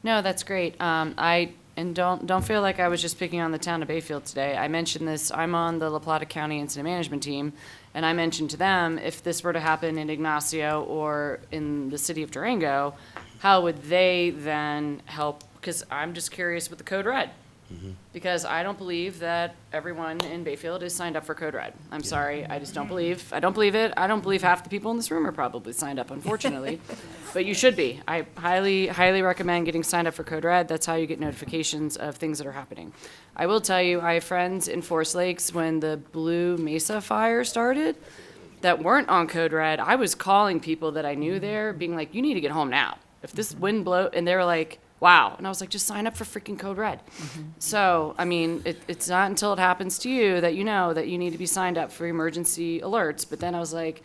No, that's great. And don't feel like I was just picking on the town of Bayfield today. I mentioned this, I'm on the La Plata County Incident Management Team, and I mentioned to them, if this were to happen in Ignacio or in the city of Durango, how would they then help? Because I'm just curious with the Code Red. Because I don't believe that everyone in Bayfield is signed up for Code Red. I'm sorry, I just don't believe, I don't believe it. I don't believe half the people in this room are probably signed up, unfortunately. But you should be. I highly, highly recommend getting signed up for Code Red. That's how you get notifications of things that are happening. I will tell you, I have friends in Forest Lakes when the Blue Mesa fire started that weren't on Code Red. I was calling people that I knew there, being like, you need to get home now. If this wind blows, and they were like, wow. And I was like, just sign up for freaking Code Red. So, I mean, it's not until it happens to you that you know that you need to be signed up for emergency alerts. But then I was like,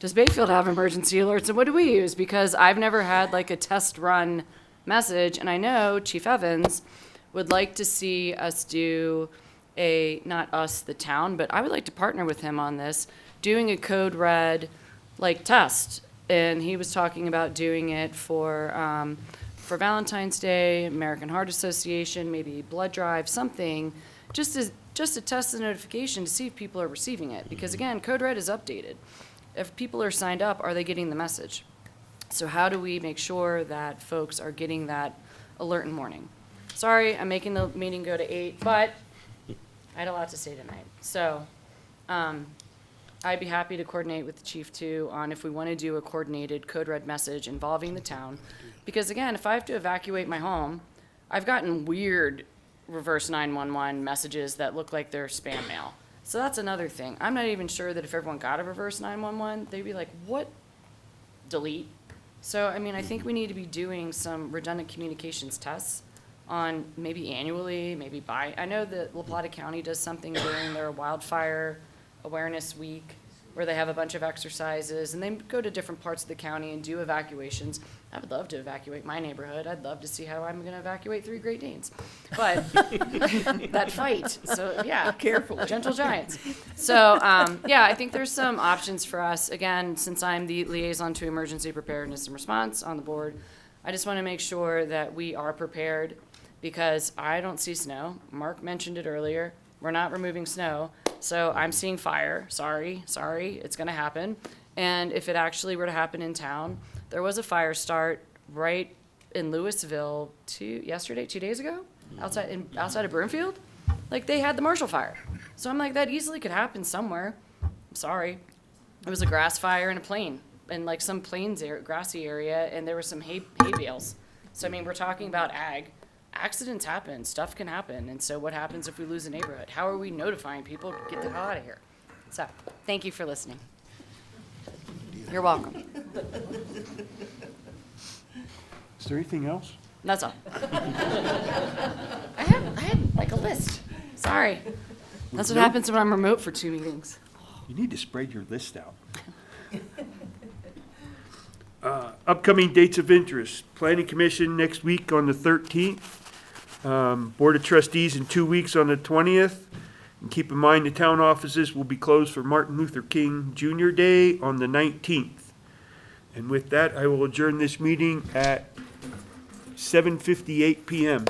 does Bayfield have emergency alerts? And what do we use? Because I've never had like a test run message. And I know Chief Evans would like to see us do not us, the town, but I would like to partner with him on this, doing a Code Red like test. And he was talking about doing it for Valentine's Day, American Heart Association, maybe blood drive, something, just to test the notification to see if people are receiving it. Because again, Code Red is updated. If people are signed up, are they getting the message? So how do we make sure that folks are getting that alert in morning? Sorry, I'm making the meeting go to 8, but I had a lot to say tonight. So I'd be happy to coordinate with the chief too on if we want to do a coordinated Code Red message involving the town. Because again, if I have to evacuate my home, I've gotten weird reverse 911 messages that look like they're spam mail. So that's another thing. I'm not even sure that if everyone got a reverse 911, they'd be like, what? Delete. So, I mean, I think we need to be doing some redundant communications tests on maybe annually, maybe I know that La Plata County does something during their wildfire awareness week where they have a bunch of exercises and they go to different parts of the county and do evacuations. I would love to evacuate my neighborhood. I'd love to see how I'm going to evacuate 3 Great Danes. But that fight, so yeah. Carefully. Gentle giants. So, yeah, I think there's some options for us. Again, since I'm the liaison to emergency preparedness and response on the board, I just want to make sure that we are prepared because I don't see snow. Mark mentioned it earlier. We're not removing snow. So I'm seeing fire. Sorry, it's going to happen. And if it actually were to happen in town, there was a fire start right in Louisville 2 days ago, outside of Broomfield. Like they had the Marshall fire. So I'm like, that easily could happen somewhere. I'm sorry. It was a grass fire in a plain, in like some plains grassy area, and there were some hay bales. So I mean, we're talking about ag. Accidents happen, stuff can happen, and so what happens if we lose a neighborhood? How are we notifying people, get the hell out of here? So, thank you for listening. You're welcome. Is there anything else? That's all. I have like a list. Sorry. That's what happens when I'm remote for 2 meetings. You need to spread your list out. Upcoming dates of interest, Planning Commission next week on the 13th. Board of Trustees in 2 weeks on the 20th. And keep in mind, the town offices will be closed for Martin Luther King Jr. Day on the 19th. And with that, I will adjourn this meeting at 7:58 PM.